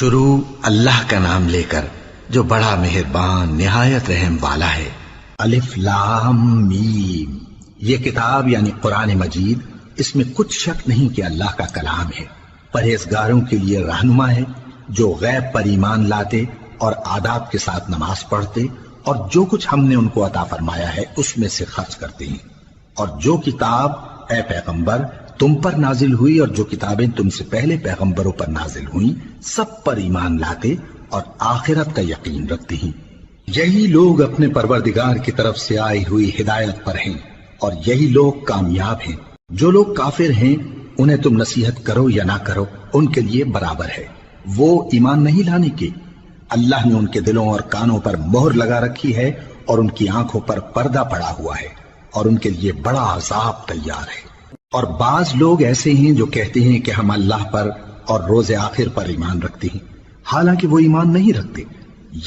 شروع اللہ کا نام لے کر جو بڑا مہربان نہایت رحم والا ہے۔ الف لام میم، یہ کتاب یعنی قرآن مجید، اس میں کچھ شک نہیں کہ اللہ کا کلام ہے، پرہیزگاروں کے لیے رہنما ہے جو غیب پر ایمان لاتے اور آداب کے ساتھ نماز پڑھتے اور جو کچھ ہم نے ان کو عطا فرمایا ہے اس میں سے خرچ کرتے ہیں، اور جو کتاب اے پیغمبر تم پر نازل ہوئی اور جو کتابیں تم سے پہلے پیغمبروں پر نازل ہوئیں سب پر ایمان لاتے اور آخرت کا یقین رکھتے ہیں۔ یہی لوگ اپنے پروردگار کی طرف سے آئی ہوئی ہدایت پر ہیں اور یہی لوگ کامیاب ہیں۔ جو لوگ کافر ہیں انہیں تم نصیحت کرو یا نہ کرو ان کے لیے برابر ہے، وہ ایمان نہیں لانے کے۔ اللہ نے ان کے دلوں اور کانوں پر مہر لگا رکھی ہے اور ان کی آنکھوں پر پردہ پڑا ہوا ہے اور ان کے لیے بڑا عذاب تیار ہے۔ اور بعض لوگ ایسے ہیں جو کہتے ہیں کہ ہم اللہ پر اور روز آخر پر ایمان رکھتے ہیں، حالانکہ وہ ایمان نہیں رکھتے۔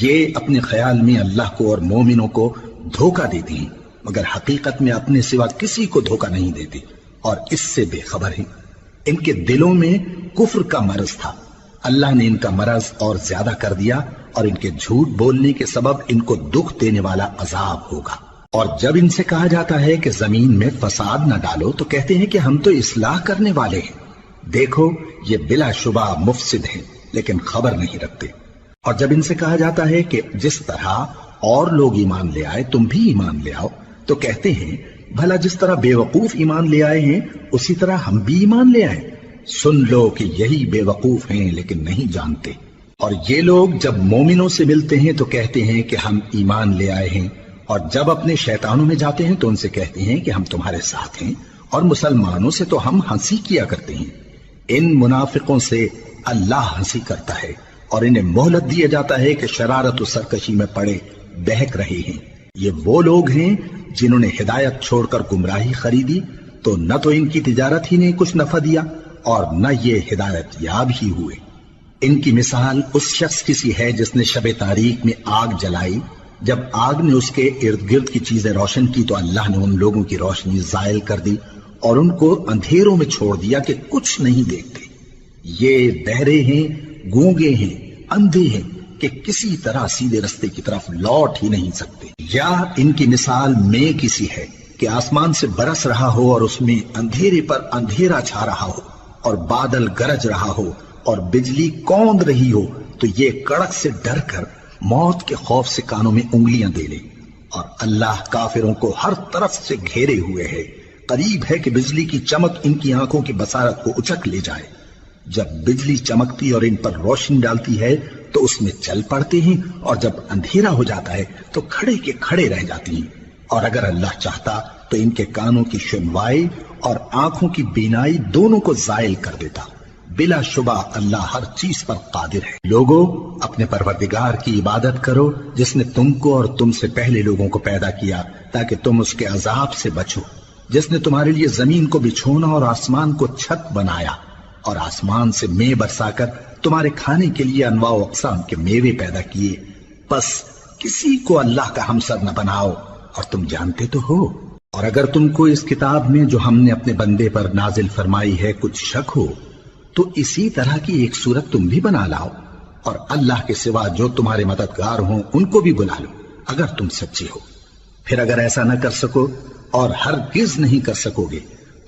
یہ اپنے خیال میں اللہ کو اور مومنوں کو دھوکہ دیتے ہیں، مگر حقیقت میں اپنے سوا کسی کو دھوکہ نہیں دیتے اور اس سے بے خبر ہیں۔ ان کے دلوں میں کفر کا مرض تھا، اللہ نے ان کا مرض اور زیادہ کر دیا اور ان کے جھوٹ بولنے کے سبب ان کو دکھ دینے والا عذاب ہوگا۔ اور جب ان سے کہا جاتا ہے کہ زمین میں فساد نہ ڈالو تو کہتے ہیں کہ ہم تو اصلاح کرنے والے ہیں۔ دیکھو یہ بلا شبہ مفسد ہیں لیکن خبر نہیں رکھتے۔ اور جب ان سے کہا جاتا ہے کہ جس طرح اور لوگ ایمان لے آئے تم بھی ایمان لے آؤ تو کہتے ہیں بھلا جس طرح بے وقوف ایمان لے آئے ہیں اسی طرح ہم بھی ایمان لے آئے۔ سن لو کہ یہی بے وقوف ہیں لیکن نہیں جانتے۔ اور یہ لوگ جب مومنوں سے ملتے ہیں تو کہتے ہیں کہ ہم ایمان لے آئے ہیں، اور جب اپنے شیطانوں میں جاتے ہیں تو ان سے کہتے ہیں کہ ہم تمہارے ساتھ ہیں، اور مسلمانوں سے تو ہم ہنسی کیا کرتے ہیں۔ ان منافقوں سے اللہ ہنسی کرتا ہے اور انہیں مہلت دیا جاتا ہے کہ شرارت و سرکشی میں پڑے بہک رہے ہیں۔ یہ وہ لوگ ہیں جنہوں نے ہدایت چھوڑ کر گمراہی خریدی تو نہ تو ان کی تجارت ہی نے کچھ نفع دیا اور نہ یہ ہدایت یاب ہی ہوئے۔ ان کی مثال اس شخص کی سی ہے جس نے شب تاریک میں آگ جلائی، جب آگ نے اس کے ارد گرد کی چیزیں روشن کی تو اللہ نے ان لوگوں کی روشنی زائل کر دی اور ان کو اندھیروں میں چھوڑ دیا کہ کچھ نہیں دیکھتے۔ یہ بہرے ہیں، گونگے ہیں، اندھے ہیں کہ کسی طرح سیدھے رستے کی طرف لوٹ ہی نہیں سکتے۔ یا ان کی مثال میں کسی ہے کہ آسمان سے برس رہا ہو اور اس میں اندھیرے پر اندھیرا چھا رہا ہو اور بادل گرج رہا ہو اور بجلی کوند رہی ہو تو یہ کڑک سے ڈر کر موت کے خوف سے کانوں میں انگلیاں دے لے۔ اور اللہ کافروں کو ہر طرف سے گھیرے ہوئے ہے، قریب ہے کہ بجلی کی چمک ان کی آنکھوں کی بصارت کو اچک لے جائے۔ جب بجلی چمکتی اور ان پر روشنی ڈالتی ہے تو اس میں چل پڑتے ہیں، اور جب اندھیرا ہو جاتا ہے تو کھڑے کے کھڑے رہ جاتی ہیں۔ اور اگر اللہ چاہتا تو ان کے کانوں کی سنوائی اور آنکھوں کی بینائی دونوں کو زائل کر دیتا۔ بلا شبہ اللہ ہر چیز پر قادر ہے۔ لوگوں اپنے پروردگار کی عبادت کرو جس نے تم کو اور تم سے پہلے لوگوں کو پیدا کیا تاکہ تم اس کے عذاب سے بچو، جس نے تمہارے لیے زمین کو بچھونا اور آسمان کو چھت بنایا اور آسمان سے مے برسا کر تمہارے کھانے کے لیے انواع و اقسام کے میوے پیدا کیے۔ پس کسی کو اللہ کا ہمسر نہ بناؤ اور تم جانتے تو ہو۔ اور اگر تم کو اس کتاب میں جو ہم نے اپنے بندے پر نازل فرمائی ہے کچھ شک ہو تو اسی طرح کی ایک صورت تم بھی بنا لاؤ، اور اللہ کے سوا جو تمہارے مددگار ہوں ان کو بھی بلا لو اگر تم سچے ہو۔ پھر اگر ایسا نہ کر سکو اور ہرگز نہیں کر سکو گے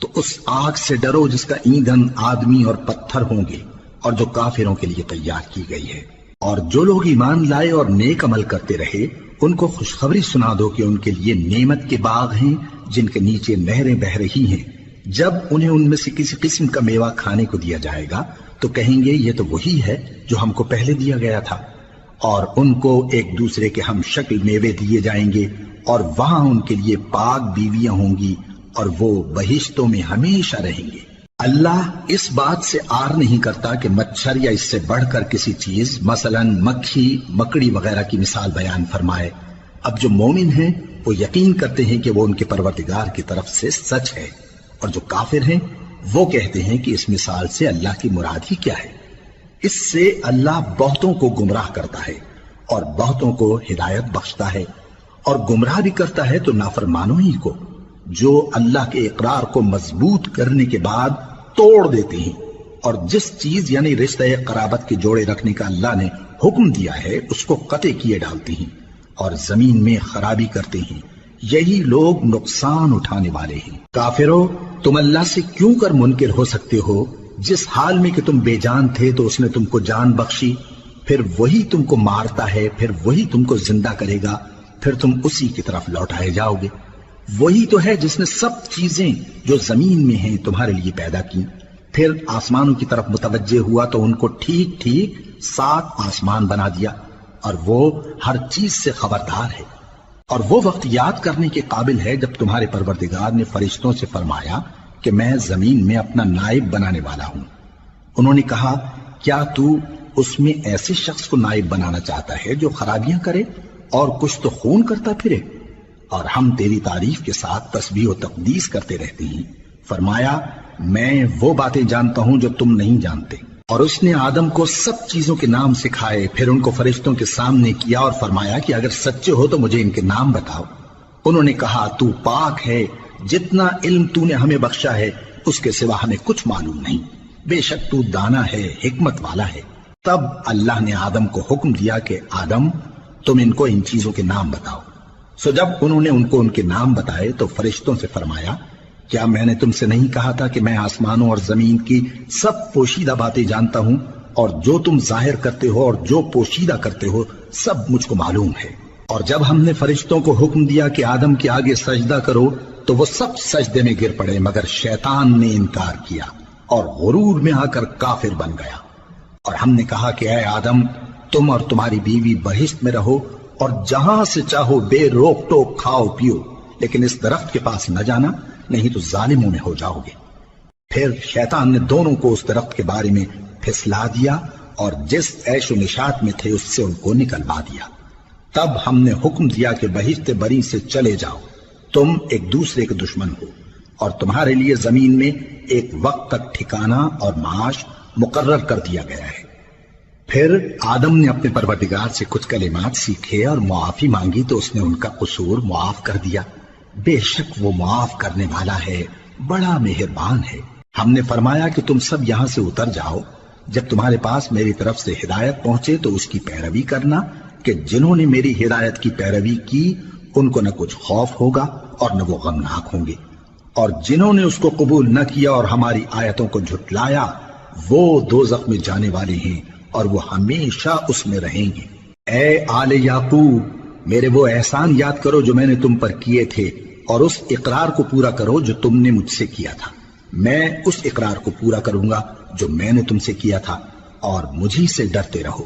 تو اس آگ سے ڈرو جس کا ایندھن آدمی اور پتھر ہوں گے اور جو کافروں کے لیے تیار کی گئی ہے۔ اور جو لوگ ایمان لائے اور نیک عمل کرتے رہے ان کو خوشخبری سنا دو کہ ان کے لیے نعمت کے باغ ہیں جن کے نیچے نہریں بہہ رہی ہیں۔ جب انہیں ان میں سے کسی قسم کا میوہ کھانے کو دیا جائے گا تو کہیں گے یہ تو وہی ہے جو ہم کو پہلے دیا گیا تھا، اور ان کو ایک دوسرے کے ہم شکل میوے دیے جائیں گے اور وہاں ان کے لیے پاک بیویاں ہوں گی اور وہ بہشتوں میں ہمیشہ رہیں گے۔ اللہ اس بات سے آر نہیں کرتا کہ مچھر یا اس سے بڑھ کر کسی چیز مثلا مکھی، مکڑی وغیرہ کی مثال بیان فرمائے۔ اب جو مومن ہیں وہ یقین کرتے ہیں کہ وہ ان کے پروردگار کی طرف سے سچ ہے، اور جو کافر ہیں وہ کہتے ہیں کہ اس مثال سے اللہ کی مراد ہی کیا ہے۔ اس سے اللہ بہتوں کو گمراہ کرتا ہے اور بہتوں کو ہدایت بخشتا ہے، اور گمراہ بھی کرتا ہے تو نافرمانوں ہی کو، جو اللہ کے اقرار کو مضبوط کرنے کے بعد توڑ دیتے ہیں اور جس چیز یعنی رشتہ قرابت کے جوڑے رکھنے کا اللہ نے حکم دیا ہے اس کو قطع کیے ڈالتے ہیں اور زمین میں خرابی کرتے ہیں، یہی لوگ نقصان اٹھانے والے ہیں۔ کافرو، تم اللہ سے کیوں کر منکر ہو سکتے ہو؟ جس حال میں کہ تم بے جان تھے تو اس نے تم کو جان بخشی، پھر وہی تم کو مارتا ہے، پھر وہی تم کو زندہ کرے گا، پھر تم اسی کی طرف لوٹائے جاؤ گے۔ وہی تو ہے جس نے سب چیزیں جو زمین میں ہیں تمہارے لیے پیدا کی، پھر آسمانوں کی طرف متوجہ ہوا تو ان کو ٹھیک ٹھیک 7 آسمان بنا دیا، اور وہ ہر چیز سے خبردار ہے۔ اور وہ وقت یاد کرنے کے قابل ہے جب تمہارے پروردگار نے فرشتوں سے فرمایا کہ میں زمین میں اپنا نائب بنانے والا ہوں۔ انہوں نے کہا، کیا تو اس میں ایسے شخص کو نائب بنانا چاہتا ہے جو خرابیاں کرے اور کچھ تو خون کرتا پھرے؟ اور ہم تیری تعریف کے ساتھ تسبیح و تقدیس کرتے رہتے ہیں۔ فرمایا، میں وہ باتیں جانتا ہوں جو تم نہیں جانتے۔ اور اس نے آدم کو سب چیزوں کے نام سکھائے، پھر ان کو فرشتوں کے سامنے کیا اور فرمایا کہ اگر سچے ہو تو مجھے ان کے نام بتاؤ۔ انہوں نے کہا، تو پاک ہے، جتنا علم تو نے ہمیں بخشا ہے اس کے سوا ہمیں کچھ معلوم نہیں، بے شک تو دانا ہے، حکمت والا ہے۔ تب اللہ نے آدم کو حکم دیا کہ آدم، تم ان کو ان چیزوں کے نام بتاؤ۔ سو جب انہوں نے ان کو ان کے نام بتائے تو فرشتوں سے فرمایا، کیا میں نے تم سے نہیں کہا تھا کہ میں آسمانوں اور زمین کی سب پوشیدہ باتیں جانتا ہوں، اور جو تم ظاہر کرتے ہو اور جو پوشیدہ کرتے ہو سب مجھ کو معلوم ہے۔ اور جب ہم نے فرشتوں کو حکم دیا کہ آدم کے آگے سجدہ کرو تو وہ سب سجدے میں گر پڑے، مگر شیطان نے انکار کیا اور غرور میں آ کر کافر بن گیا۔ اور ہم نے کہا کہ اے آدم، تم اور تمہاری بیوی بہشت میں رہو اور جہاں سے چاہو بے روک ٹوک کھاؤ پیو، لیکن اس درخت کے پاس نہ جانا، نہیں تو ظالموں میں ہو جاؤ گے۔ پھر شیطان نے دونوں کو اس درخت کے بارے میں پھسلا دیا اور جس عیش و نشاط میں تھے اس سے ان کو نکلوا دیا۔ تب ہم نے حکم دیا کہ بہشت بری سے چلے جاؤ، تم ایک دوسرے کے دشمن ہو، اور تمہارے لیے زمین میں ایک وقت تک ٹھکانہ اور معاش مقرر کر دیا گیا ہے۔ پھر آدم نے اپنے پروردگار سے کچھ کلمات سیکھے اور معافی مانگی تو اس نے ان کا قصور معاف کر دیا۔ بے شک وہ معاف کرنے والا ہے، بڑا مہربان ہے۔ ہم نے فرمایا کہ تم سب یہاں سے اتر جاؤ، جب تمہارے پاس میری طرف سے ہدایت پہنچے تو اس کی پیروی کرنا، کہ جنہوں نے میری ہدایت کی پیروی کی ان کو نہ کچھ خوف ہوگا اور نہ وہ غمناک ہوں گے، اور جنہوں نے اس کو قبول نہ کیا اور ہماری آیتوں کو جھٹلایا وہ دوزخ میں جانے والے ہیں اور وہ ہمیشہ اس میں رہیں گے۔ اے آل یعقوب، میرے وہ احسان یاد کرو جو میں نے تم پر کیے تھے، اور اس اقرار کو پورا کرو جو تم نے مجھ سے کیا تھا۔ میں اس اقرار کو پورا کروں گا جو میں نے تم سے کیا تھا، اور مجھی سے ڈرتے رہو۔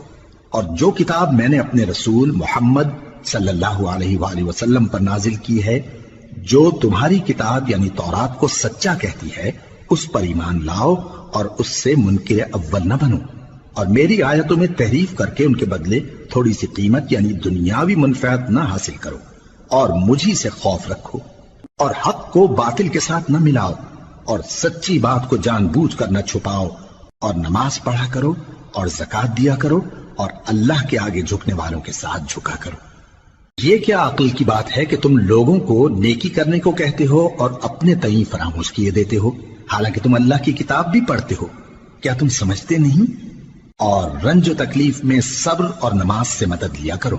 اور جو کتاب میں نے اپنے رسول محمد صلی اللہ علیہ وآلہ وسلم پر نازل کی ہے، جو تمہاری کتاب یعنی تورات کو سچا کہتی ہے، اس پر ایمان لاؤ اور اس سے منکر اول نہ بنو، اور میری آیتوں میں تحریف کر کے ان کے بدلے تھوڑی سی قیمت یعنی دنیاوی منفعت نہ حاصل کرو، اور مجھی سے خوف رکھو، اور حق کو باطل کے ساتھ نہ ملاؤ، اور سچی بات کو جان بوجھ کر نہ چھپاؤ، اور نماز پڑھا کرو اور زکوٰۃ دیا کرو، اور اللہ کے آگے جھکنے والوں کے ساتھ جھکا کرو۔ یہ کیا عقل کی بات ہے کہ تم لوگوں کو نیکی کرنے کو کہتے ہو اور اپنے تئیں فراموش کیے دیتے ہو، حالانکہ تم اللہ کی کتاب بھی پڑھتے ہو؟ کیا تم سمجھتے نہیں؟ اور رنج و تکلیف میں صبر اور نماز سے مدد لیا کرو،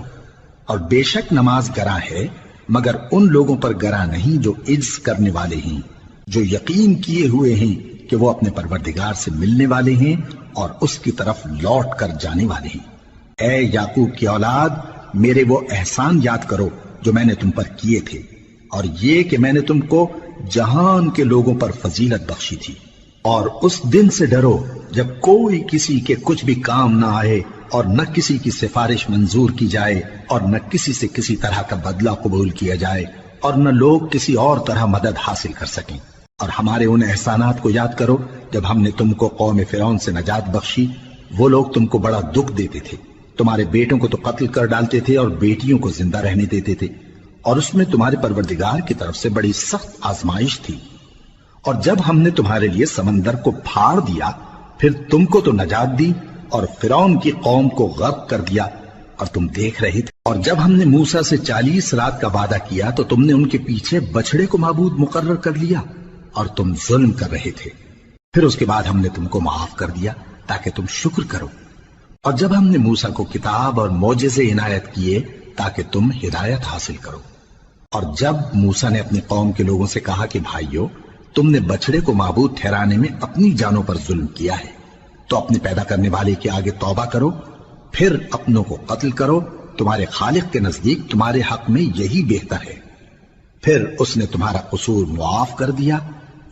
اور بے شک نماز گراں ہے، مگر ان لوگوں پر گراں نہیں جو عجز کرنے والے ہیں، جو یقین کیے ہوئے ہیں کہ وہ اپنے پروردگار سے ملنے والے ہیں اور اس کی طرف لوٹ کر جانے والے ہیں۔ اے یعقوب کی اولاد، میرے وہ احسان یاد کرو جو میں نے تم پر کیے تھے، اور یہ کہ میں نے تم کو جہان کے لوگوں پر فضیلت بخشی تھی۔ اور اس دن سے ڈرو جب کوئی کسی کے کچھ بھی کام نہ آئے، اور نہ کسی کی سفارش منظور کی جائے، اور نہ کسی سے کسی طرح کا بدلہ قبول کیا جائے، اور نہ لوگ کسی اور طرح مدد حاصل کر سکیں۔ اور ہمارے ان احسانات کو یاد کرو جب ہم نے تم کو قوم فرعون سے نجات بخشی۔ وہ لوگ تم کو بڑا دکھ دیتے تھے، تمہارے بیٹوں کو تو قتل کر ڈالتے تھے اور بیٹیوں کو زندہ رہنے دیتے تھے، اور اس میں تمہارے پروردگار کی طرف سے بڑی سخت آزمائش تھی۔ اور جب ہم نے تمہارے لیے سمندر کو پھاڑ دیا، پھر تم کو تو نجات دی اور فرعون کی قوم کو غرق کر دیا، اور تم دیکھ رہے تھے۔ اور جب ہم نے موسیٰ سے 40 رات کا وعدہ کیا تو تم نے ان کے پیچھے بچڑے کو معبود مقرر کر لیا، اور تم ظلم کر رہے تھے۔ پھر اس کے بعد ہم نے تم کو معاف کر دیا تاکہ تم شکر کرو، اور جب ہم نے موسیٰ کو کتاب اور معجزے عنایت کیے تاکہ تم ہدایت حاصل کرو، اور جب موسیٰ نے اپنی قوم کے لوگوں سے کہا کہ بھائیو، تم نے بچڑے کو معبود ٹھہرانے میں اپنی جانوں پر ظلم کیا ہے، تو اپنے پیدا کرنے والے کے آگے توبہ کرو، پھر اپنوں کو قتل کرو، تمہارے خالق کے نزدیک تمہارے حق میں یہی بہتر ہے، پھر اس نے تمہارا قصور معاف کر دیا،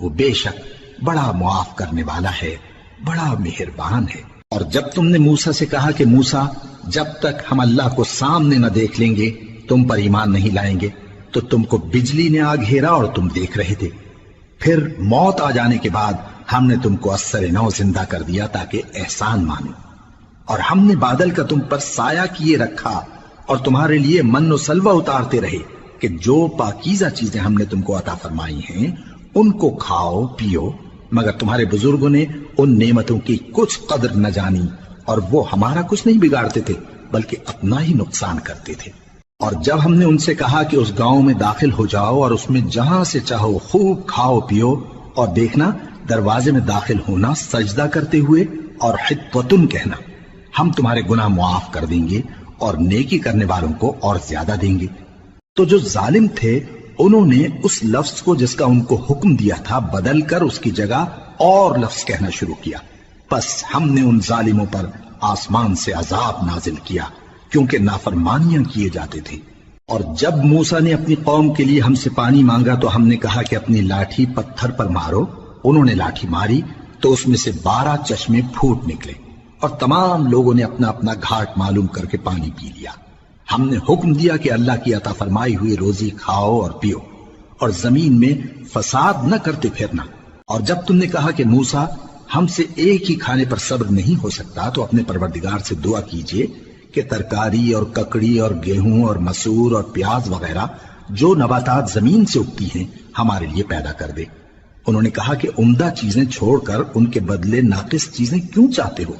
وہ بے شک بڑا معاف کرنے والا ہے، بڑا مہربان ہے۔ اور جب تم نے موسیٰ سے کہا کہ موسیٰ، جب تک ہم اللہ کو سامنے نہ دیکھ لیں گے تم پر ایمان نہیں لائیں گے، تو تم کو بجلی نے آ گھیرا اور تم دیکھ رہے تھے، پھر موت آ جانے کے بعد ہم نے تم کو اثر نو زندہ کر دیا تاکہ احسان مانو، اور ہم نے بادل کا تم پر سایہ کیے رکھا اور تمہارے لیے من و سلوہ اتارتے رہے کہ جو پاکیزہ چیزیں ہم نے تم کو عطا فرمائی ہیں ان کو کھاؤ پیو، مگر تمہارے بزرگوں نے ان نعمتوں کی کچھ قدر نہ جانی، اور وہ ہمارا کچھ نہیں بگاڑتے تھے بلکہ اپنا ہی نقصان کرتے تھے۔ اور جب ہم نے ان سے کہا کہ اس گاؤں میں داخل ہو جاؤ اور اس میں جہاں سے چاہو خوب کھاؤ پیو، اور دیکھنا دروازے میں داخل ہونا سجدہ کرتے ہوئے اور حطوتن کہنا، ہم تمہارے گناہ معاف کر دیں گے اور نیکی کرنے والوں کو اور زیادہ دیں گے۔ تو جو ظالم تھے انہوں نے اس لفظ کو جس کا ان کو حکم دیا تھا بدل کر اس کی جگہ اور لفظ کہنا شروع کیا، پس ہم نے ان ظالموں پر آسمان سے عذاب نازل کیا کیونکہ نافرمانیاں کیے جاتے تھے۔ اور جب موسیٰ نے اپنی قوم کے لیے ہم سے پانی مانگا تو ہم نے کہا کہ اپنی لاٹھی پتھر پر مارو، انہوں نے لاٹھی ماری تو اس میں سے 12 چشمے پھوٹ نکلے، اور تمام لوگوں نے اپنا اپنا گھاٹ معلوم کر کے پانی پی لیا۔ ہم نے حکم دیا کہ اللہ کی عطا فرمائی ہوئی روزی کھاؤ اور پیو، اور زمین میں فساد نہ کرتے پھرنا۔ اور جب تم نے کہا کہ موسیٰ، ہم سے ایک ہی کھانے پر صبر نہیں ہو سکتا، تو اپنے پروردگار سے دعا کیجئے کہ ترکاری اور ککڑی اور گیہوں اور مسور اور پیاز وغیرہ جو نباتات زمین سے اگتی ہیں ہمارے لیے پیدا کر دے۔ انہوں نے کہا کہ عمدہ چیزیں چھوڑ کر ان کے بدلے ناقص چیزیں کیوں چاہتے ہو؟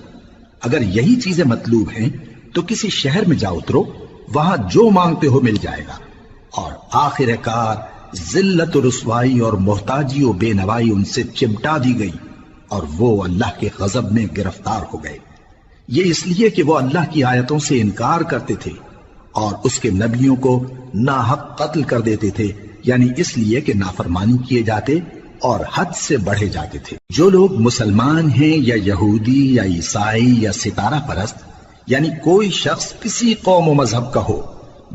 اگر یہی چیزیں مطلوب ہیں تو کسی شہر میں جا اترو، وہاں جو مانگتے ہو مل جائے گا۔ اور آخر کار ذلت و رسوائی اور محتاجی و بے نوائی ان سے چمٹا دی گئی، اور وہ اللہ کے غضب میں گرفتار ہو گئے، یہ اس لیے کہ وہ اللہ کی آیتوں سے انکار کرتے تھے اور اس کے نبیوں کو ناحق قتل کر دیتے تھے، یعنی اس لیے کہ نافرمانی کیے جاتے اور حد سے بڑھے جاتے تھے۔ جو لوگ مسلمان ہیں یا یہودی یا عیسائی یا ستارہ پرست، یعنی کوئی شخص کسی قوم و مذہب کا ہو،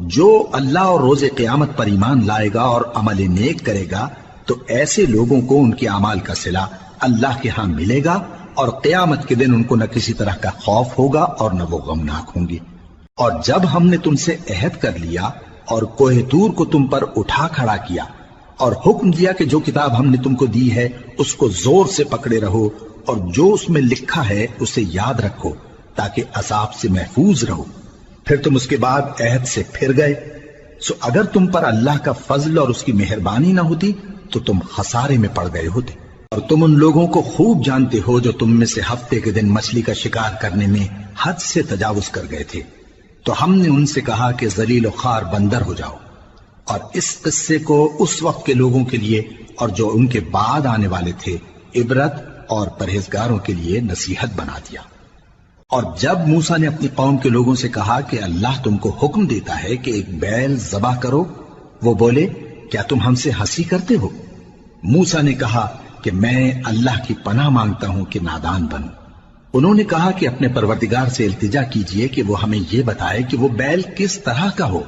جو اللہ اور روز قیامت پر ایمان لائے گا اور عمل نیک کرے گا، تو ایسے لوگوں کو ان کے اعمال کا صلہ اللہ کے ہاں ملے گا، اور قیامت کے دن ان کو نہ کسی طرح کا خوف ہوگا اور نہ وہ غمناک ہوں گے۔ اور جب ہم نے تم سے عہد کر لیا اور کوہ طور کو تم پر اٹھا کھڑا کیا اور حکم دیا کہ جو کتاب ہم نے تم کو دی ہے اس کو زور سے پکڑے رہو، اور جو اس میں لکھا ہے اسے یاد رکھو تاکہ عذاب سے محفوظ رہو، پھر تم اس کے بعد عہد سے پھر گئے، سو اگر تم پر اللہ کا فضل اور اس کی مہربانی نہ ہوتی تو تم خسارے میں پڑ گئے ہوتے۔ اور تم ان لوگوں کو خوب جانتے ہو جو تم میں سے ہفتے کے دن مچھلی کا شکار کرنے میں حد سے تجاوز کر گئے تھے، تو ہم نے ان سے کہا کہ ذلیل و خوار بندر ہو جاؤ، اور اس قصے کو اس وقت کے لوگوں کے لیے اور جو ان کے بعد آنے والے تھے عبرت اور پرہیزگاروں کے لیے نصیحت بنا دیا۔ اور جب موسیٰ نے اپنی قوم کے لوگوں سے کہا کہ اللہ تم کو حکم دیتا ہے کہ ایک بیل ذبح کرو، وہ بولے کیا تم ہم سے ہنسی کرتے ہو؟ موسیٰ نے کہا کہ میں اللہ کی پناہ مانگتا ہوں کہ نادان بنوں۔ انہوں نے کہا کہ اپنے پروردگار سے التجا کیجئے کہ وہ ہمیں یہ بتائے کہ وہ بیل کس طرح کا ہو۔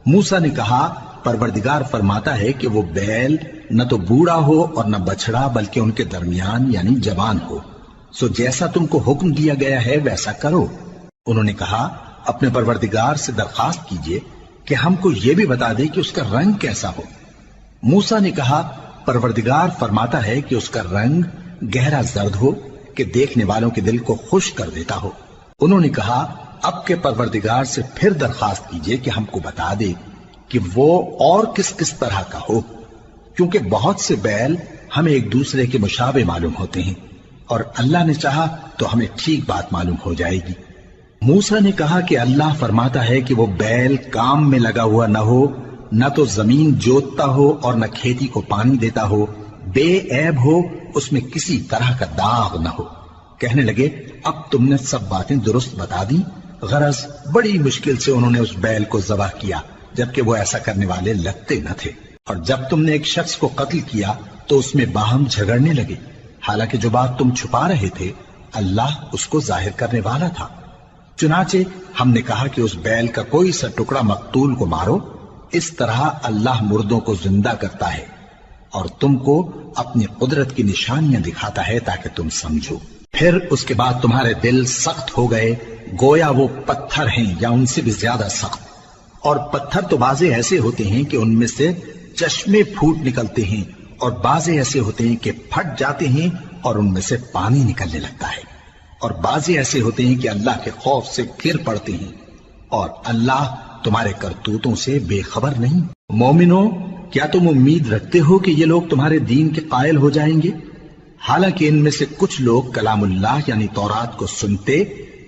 موسیٰ نے کہا پروردگار فرماتا ہے کہ وہ بیل نہ تو بوڑھا ہو اور نہ بچڑا بلکہ ان کے درمیان یعنی جوان ہو، سو جیسا تم کو حکم دیا گیا ہے ویسا کرو۔ انہوں نے کہا اپنے پروردگار سے درخواست کیجئے کہ ہم کو یہ بھی بتا دے کہ اس کا رنگ کیسا ہو۔ موسیٰ نے کہا پروردگار فرماتا ہے کہ اس کا رنگ گہرا زرد ہو کہ دیکھنے والوں کے دل کو خوش کر دیتا ہو۔ انہوں نے کہا اب کے پروردگار سے پھر درخواست کیجئے کہ ہم کو بتا دے کہ وہ اور کس کس طرح کا ہو، کیونکہ بہت سے بیل ہمیں ایک دوسرے کے مشابہ معلوم ہوتے ہیں، اور اللہ نے چاہا تو ہمیں ٹھیک بات معلوم ہو جائے گی۔ موسیٰ نے کہا کہ اللہ فرماتا ہے کہ وہ بیل کام میں لگا ہوا نہ ہو، نہ تو زمین جوتتا ہو اور نہ کھیتی کو پانی دیتا ہو، بے عیب ہو اس میں کسی طرح کا داغ نہ ہو۔ کہنے لگے اب تم نے سب باتیں درست بتا دی، غرض بڑی مشکل سے انہوں نے اس بیل کو ذبح کیا، جبکہ وہ ایسا کرنے والے لگتے نہ تھے۔ اور جب تم نے ایک شخص کو قتل کیا تو اس میں باہم جھگڑنے لگے، حالانکہ جو بات تم چھپا رہے تھے اللہ اس کو ظاہر کرنے والا تھا۔ چنانچہ ہم نے کہا کہ اس بیل کا کوئی سا ٹکڑا مقتول کو مارو، اس طرح اللہ مردوں کو زندہ کرتا ہے اور تم کو اپنی قدرت کی نشانیاں دکھاتا ہے تاکہ تم سمجھو۔ پھر اس کے بعد تمہارے دل سخت ہو گئے، گویا وہ پتھر ہیں یا ان سے بھی زیادہ سخت۔ اور پتھر تو بعضے ایسے ہوتے ہیں کہ ان میں سے چشمے پھوٹ نکلتے ہیں، اور بعضے ایسے ہوتے ہیں کہ پھٹ جاتے ہیں اور ان میں سے پانی نکلنے لگتا ہے، اور بعضے ایسے ہوتے ہیں کہ اللہ کے خوف سے گر پڑتے ہیں، اور اللہ تمہارے کرتوتوں سے بے خبر نہیں۔ مومنو، کیا تم امید رکھتے ہو کہ یہ لوگ تمہارے دین کے قائل ہو جائیں گے؟ حالانکہ ان میں سے کچھ لوگ کلام اللہ یعنی تورات کو سنتے،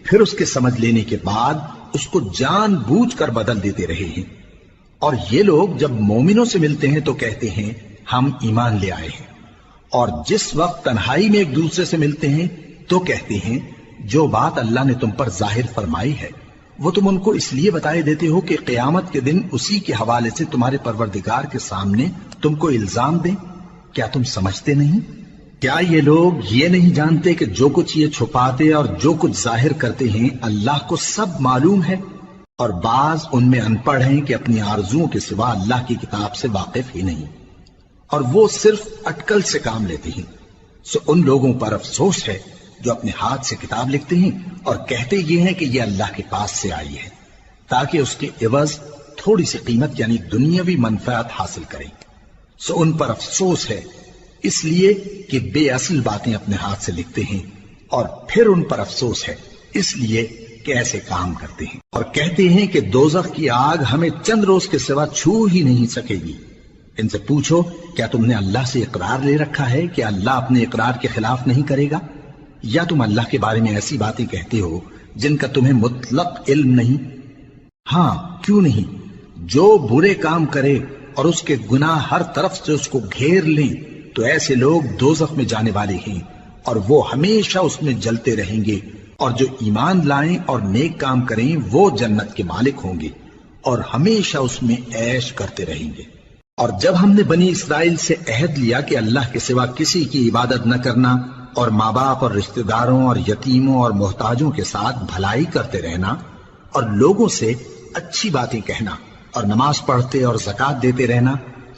پھر اس کے سمجھ لینے کے بعد اس کو جان بوجھ کر بدل دیتے رہے ہیں، اور یہ لوگ جب مومنوں سے ملتے ہیں تو کہتے ہیں ہم ایمان لے آئے ہیں، اور جس وقت تنہائی میں ایک دوسرے سے ملتے ہیں تو کہتے ہیں جو بات اللہ نے تم پر ظاہر فرمائی ہے وہ تم ان کو اس لیے بتائے دیتے ہو کہ قیامت کے دن اسی کے حوالے سے تمہارے پروردگار کے سامنے تم کو الزام دیں۔ کیا تم سمجھتے نہیں؟ کیا یہ لوگ یہ نہیں جانتے کہ جو کچھ یہ چھپاتے اور جو کچھ ظاہر کرتے ہیں اللہ کو سب معلوم ہے؟ اور بعض ان میں ان پڑھ ہیں کہ اپنی آرزوؤں کے سوا اللہ کی کتاب سے واقف ہی نہیں، اور وہ صرف اٹکل سے کام لیتے ہیں۔ سو ان لوگوں پر افسوس ہے جو اپنے ہاتھ سے کتاب لکھتے ہیں اور کہتے یہ ہیں کہ یہ اللہ کے پاس سے آئی ہے، تاکہ اس کے عوض تھوڑی سی قیمت یعنی دنیاوی منفعت حاصل کریں۔ سو ان پر افسوس ہے اس لیے کہ بے اصل باتیں اپنے ہاتھ سے لکھتے ہیں، اور پھر ان پر افسوس ہے اس لیے کہ ایسے کام کرتے ہیں، اور کہتے ہیں کہ دوزخ کی آگ ہمیں چند روز کے سوا چھو ہی نہیں سکے گی۔ ان سے پوچھو کیا تم نے اللہ سے اقرار لے رکھا ہے کہ اللہ اپنے اقرار کے خلاف نہیں کرے گا؟ یا تم اللہ کے بارے میں ایسی باتیں کہتے ہو جن کا تمہیں مطلق علم نہیں؟ ہاں کیوں نہیں، جو برے کام کرے اور اس کے گناہ ہر طرف سے اس کو گھیر لیں تو ایسے لوگ دوزخ میں جانے والے ہیں، اور وہ ہمیشہ اس میں جلتے رہیں گے، اور جو ایمان لائیں اور نیک کام کریں وہ جنت کے مالک ہوں گے اور ہمیشہ اس میں عیش کرتے رہیں گے۔ اور جب ہم نے بنی اسرائیل سے عہد لیا کہ اللہ کے سوا کسی کی عبادت نہ کرنا، اور ماں باپ اور رشتہ داروں اور یتیموں اور محتاجوں کے ساتھ بھلائی کرتے رہنا، اور لوگوں سے اچھی باتیں کہنا، اور نماز پڑھتے اور زکوٰۃ دیتے رہنا،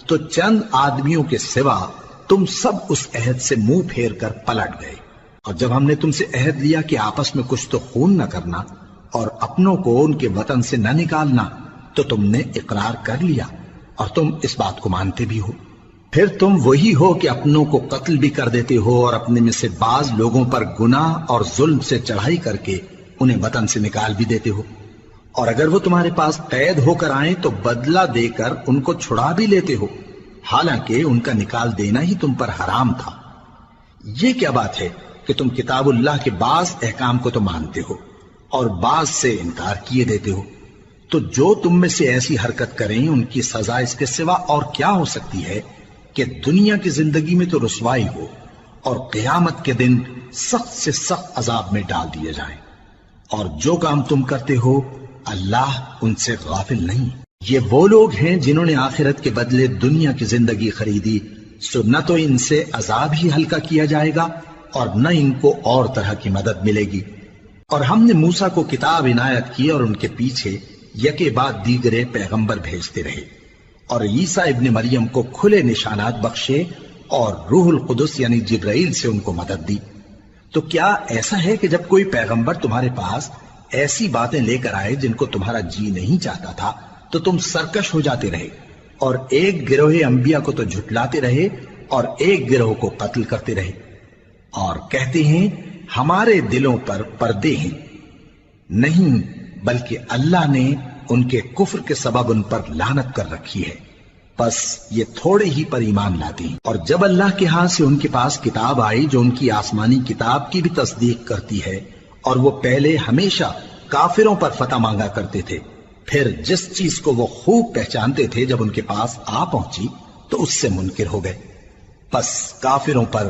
تو چند آدمیوں کے سوا تم سب اس عہد سے منہ پھیر کر پلٹ گئے۔ اور جب ہم نے تم سے عہد لیا کہ آپس میں کچھ تو خون نہ کرنا اور اپنوں کو ان کے وطن سے نہ نکالنا، تو تم نے اقرار کر لیا اور تم اس بات کو مانتے بھی ہو۔ پھر تم وہی ہو کہ اپنوں کو قتل بھی کر دیتے ہو، اور اپنے میں سے بعض لوگوں پر گناہ اور ظلم سے چڑھائی کر کے انہیں وطن سے نکال بھی دیتے ہو، اور اگر وہ تمہارے پاس قید ہو کر آئیں تو بدلہ دے کر ان کو چھڑا بھی لیتے ہو، حالانکہ ان کا نکال دینا ہی تم پر حرام تھا۔ یہ کیا بات ہے کہ تم کتاب اللہ کے بعض احکام کو تو مانتے ہو اور بعض سے انکار کیے دیتے ہو؟ تو جو تم میں سے ایسی حرکت کریں ان کی سزا اس کے سوا اور کیا ہو سکتی ہے کہ دنیا کی زندگی میں تو رسوائی ہو اور قیامت کے دن سخت سے سخت عذاب میں ڈال دیے جائیں۔ اور جو کام تم کرتے ہو اللہ ان سے غافل نہیں۔ یہ وہ لوگ ہیں جنہوں نے آخرت کے بدلے دنیا کی زندگی خریدی، سو نہ تو ان سے عذاب ہی ہلکا کیا جائے گا اور نہ ان کو اور طرح کی مدد ملے گی۔ اور ہم نے موسیٰ کو کتاب عنایت کی اور ان کے پیچھے یکے بعد دیگرے پیغمبر بھیجتے رہے، اور عیسیٰ ابن مریم کو کھلے نشانات بخشے اور روح القدس یعنی جبرائیل سے ان کو مدد دی۔ تو کیا ایسا ہے کہ جب کوئی پیغمبر تمہارے پاس ایسی باتیں لے کر آئے جن کو تمہارا جی نہیں چاہتا تھا تو تم سرکش ہو جاتے رہے، اور ایک گروہ انبیاء کو تو جھٹلاتے رہے اور ایک گروہ کو قتل کرتے رہے، اور کہتے ہیں ہمارے دلوں پر پردے ہیں؟ نہیں، بلکہ اللہ نے ان کے کفر کے سبب ان پر لعنت کر رکھی ہے، بس یہ تھوڑے ہی پر ایمان لاتے ہیں۔ اور جب اللہ کے ہاں سے ان کے پاس کتاب آئی جو ان کی آسمانی کتاب کی بھی تصدیق کرتی ہے، اور وہ پہلے ہمیشہ کافروں پر فتح مانگا کرتے تھے، پھر جس چیز کو وہ خوب پہچانتے تھے جب ان کے پاس آ پہنچی تو اس سے منکر ہو گئے، بس کافروں پر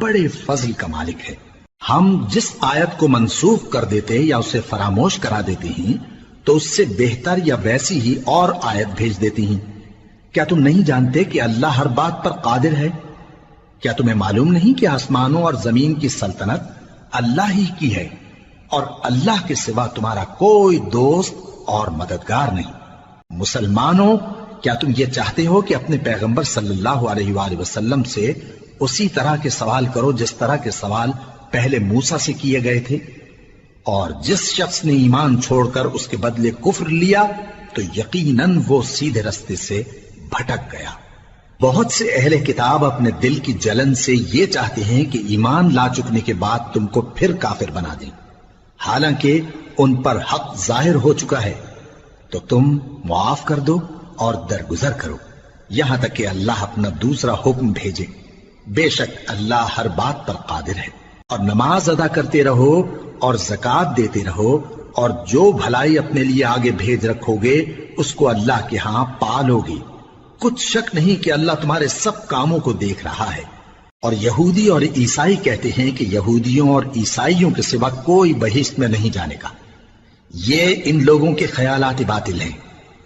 بڑے فضل کا مالک ہے۔ ہم جس آیت کو منسوخ کر دیتے یا اسے فراموش کرا دیتے ہیں تو اس سے بہتر یا ویسی ہی اور آیت بھیج دیتی ہیں۔ کیا تم نہیں جانتے کہ اللہ ہر بات پر قادر ہے؟ کیا تمہیں معلوم نہیں کہ آسمانوں اور زمین کی سلطنت اللہ ہی کی ہے اور اللہ کے سوا تمہارا کوئی دوست اور مددگار نہیں؟ مسلمانوں، کیا تم یہ چاہتے ہو کہ اپنے پیغمبر صلی اللہ علیہ وآلہ وسلم سے اسی طرح کے سوال کرو جس طرح کے سوال پہلے موسیٰ سے کیے گئے تھے؟ اور جس شخص نے ایمان چھوڑ کر اس کے بدلے کفر لیا تو یقیناً وہ سیدھے رستے سے بھٹک گیا۔ بہت سے اہل کتاب اپنے دل کی جلن سے یہ چاہتے ہیں کہ ایمان لا چکنے کے بعد تم کو پھر کافر بنا دیں، حالانکہ ان پر حق ظاہر ہو چکا ہے۔ تو تم معاف کر دو اور درگزر کرو یہاں تک کہ اللہ اپنا دوسرا حکم بھیجے۔ بے شک اللہ ہر بات پر قادر ہے۔ اور نماز ادا کرتے رہو اور زکوٰۃ دیتے رہو، اور جو بھلائی اپنے لیے آگے بھیج رکھو گے اس کو اللہ کے ہاں پالو گے۔ کچھ شک نہیں کہ اللہ تمہارے سب کاموں کو دیکھ رہا ہے۔ اور یہودی اور عیسائی کہتے ہیں کہ یہودیوں اور عیسائیوں کے سوا کوئی بہشت میں نہیں جانے کا۔ یہ ان لوگوں کے خیالات باطل ہیں۔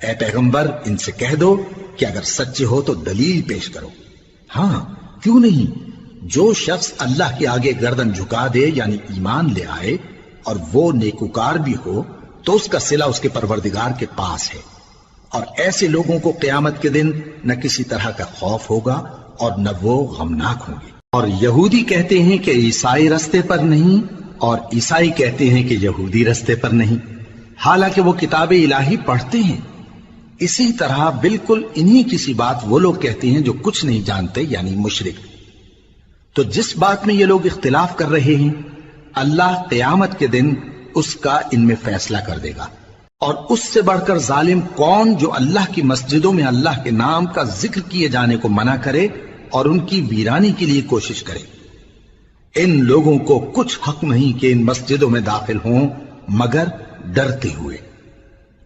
اے پیغمبر، ان سے کہہ دو کہ اگر سچے ہو تو دلیل پیش کرو۔ ہاں، کیوں نہیں؟ جو شخص اللہ کے آگے گردن جھکا دے یعنی ایمان لے آئے اور وہ نیکوکار بھی ہو تو اس کا صلہ اس کے پروردگار کے پاس ہے۔ اور ایسے لوگوں کو قیامت کے دن نہ کسی طرح کا خوف ہوگا اور نہ وہ غمناک ہوں گے۔ اور یہودی کہتے ہیں کہ عیسائی رستے پر نہیں، اور عیسائی کہتے ہیں کہ یہودی رستے پر نہیں، حالانکہ وہ کتاب الہی پڑھتے ہیں۔ اسی طرح بالکل انہی کسی بات وہ لوگ کہتے ہیں جو کچھ نہیں جانتے یعنی مشرک۔ تو جس بات میں یہ لوگ اختلاف کر رہے ہیں اللہ قیامت کے دن اس کا ان میں فیصلہ کر دے گا۔ اور اس سے بڑھ کر ظالم کون جو اللہ کی مسجدوں میں اللہ کے نام کا ذکر کیے جانے کو منع کرے اور ان کی ویرانی کے لیے کوشش کرے۔ ان لوگوں کو کچھ حق نہیں کہ ان مسجدوں میں داخل ہوں مگر ڈرتے ہوئے۔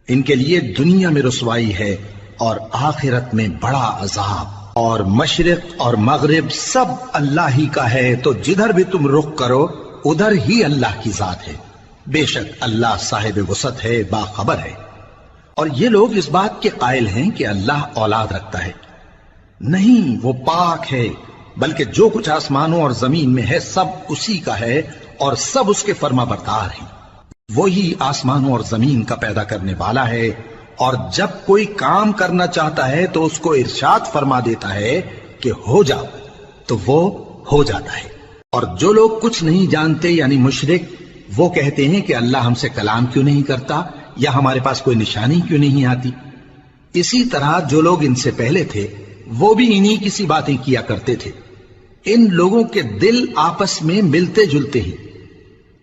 ان کے لیے دنیا میں رسوائی ہے اور آخرت میں بڑا عذاب۔ اور مشرق اور مغرب سب اللہ ہی کا ہے، تو جدھر بھی تم رخ کرو ادھر ہی اللہ کی ذات ہے۔ بے شک اللہ صاحب وسعت ہے، باخبر ہے۔ اور یہ لوگ اس بات کے قائل ہیں کہ اللہ اولاد رکھتا ہے۔ نہیں، وہ پاک ہے، بلکہ جو کچھ آسمانوں اور زمین میں ہے سب اسی کا ہے اور سب اس کے فرما بردار ہیں۔ وہی آسمانوں اور زمین کا پیدا کرنے والا ہے، اور جب کوئی کام کرنا چاہتا ہے تو اس کو ارشاد فرما دیتا ہے کہ ہو جا، تو وہ ہو جاتا ہے۔ اور جو لوگ کچھ نہیں جانتے یعنی مشرک، وہ کہتے ہیں کہ اللہ ہم سے کلام کیوں نہیں کرتا یا ہمارے پاس کوئی نشانی کیوں نہیں آتی۔ اسی طرح جو لوگ ان سے پہلے تھے وہ بھی انہی کسی باتیں کیا کرتے تھے۔ ان لوگوں کے دل آپس میں ملتے جلتے ہیں۔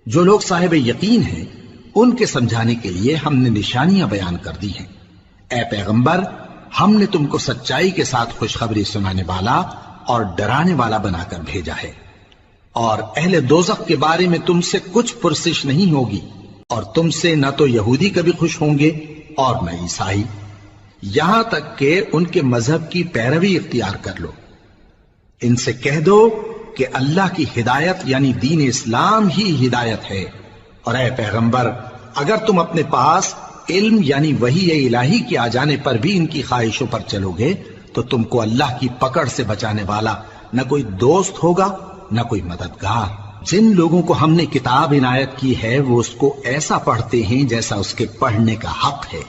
جو لوگ صاحب یقین ہیں ان کے سمجھانے کے لیے ہم نے نشانیاں بیان کر دی ہیں۔ اے پیغمبر، ہم نے تم کو سچائی کے ساتھ خوشخبری سنانے والا اور ڈرانے والا بنا کر بھیجا ہے۔ اور اہل دوزخ کے بارے میں تم سے کچھ پرسش نہیں ہوگی، اور تم سے نہ تو یہودی کبھی خوش ہوں گے اور نہ عیسائی، یہاں تک کہ ان کے مذہب کی پیروی اختیار کر لو۔ ان سے کہہ دو کہ اللہ کی ہدایت یعنی دین اسلام ہی ہدایت ہے۔ اور اے پیغمبر، اگر تم اپنے پاس علم یعنی وحی الہی کے آ جانے پر بھی ان کی خواہشوں پر چلو گے تو تم کو اللہ کی پکڑ سے بچانے والا نہ کوئی دوست ہوگا نہ کوئی مددگار۔ جن لوگوں کو ہم نے کتاب عنایت کی ہے وہ اس کو ایسا پڑھتے ہیں جیسا اس کے پڑھنے کا حق ہے،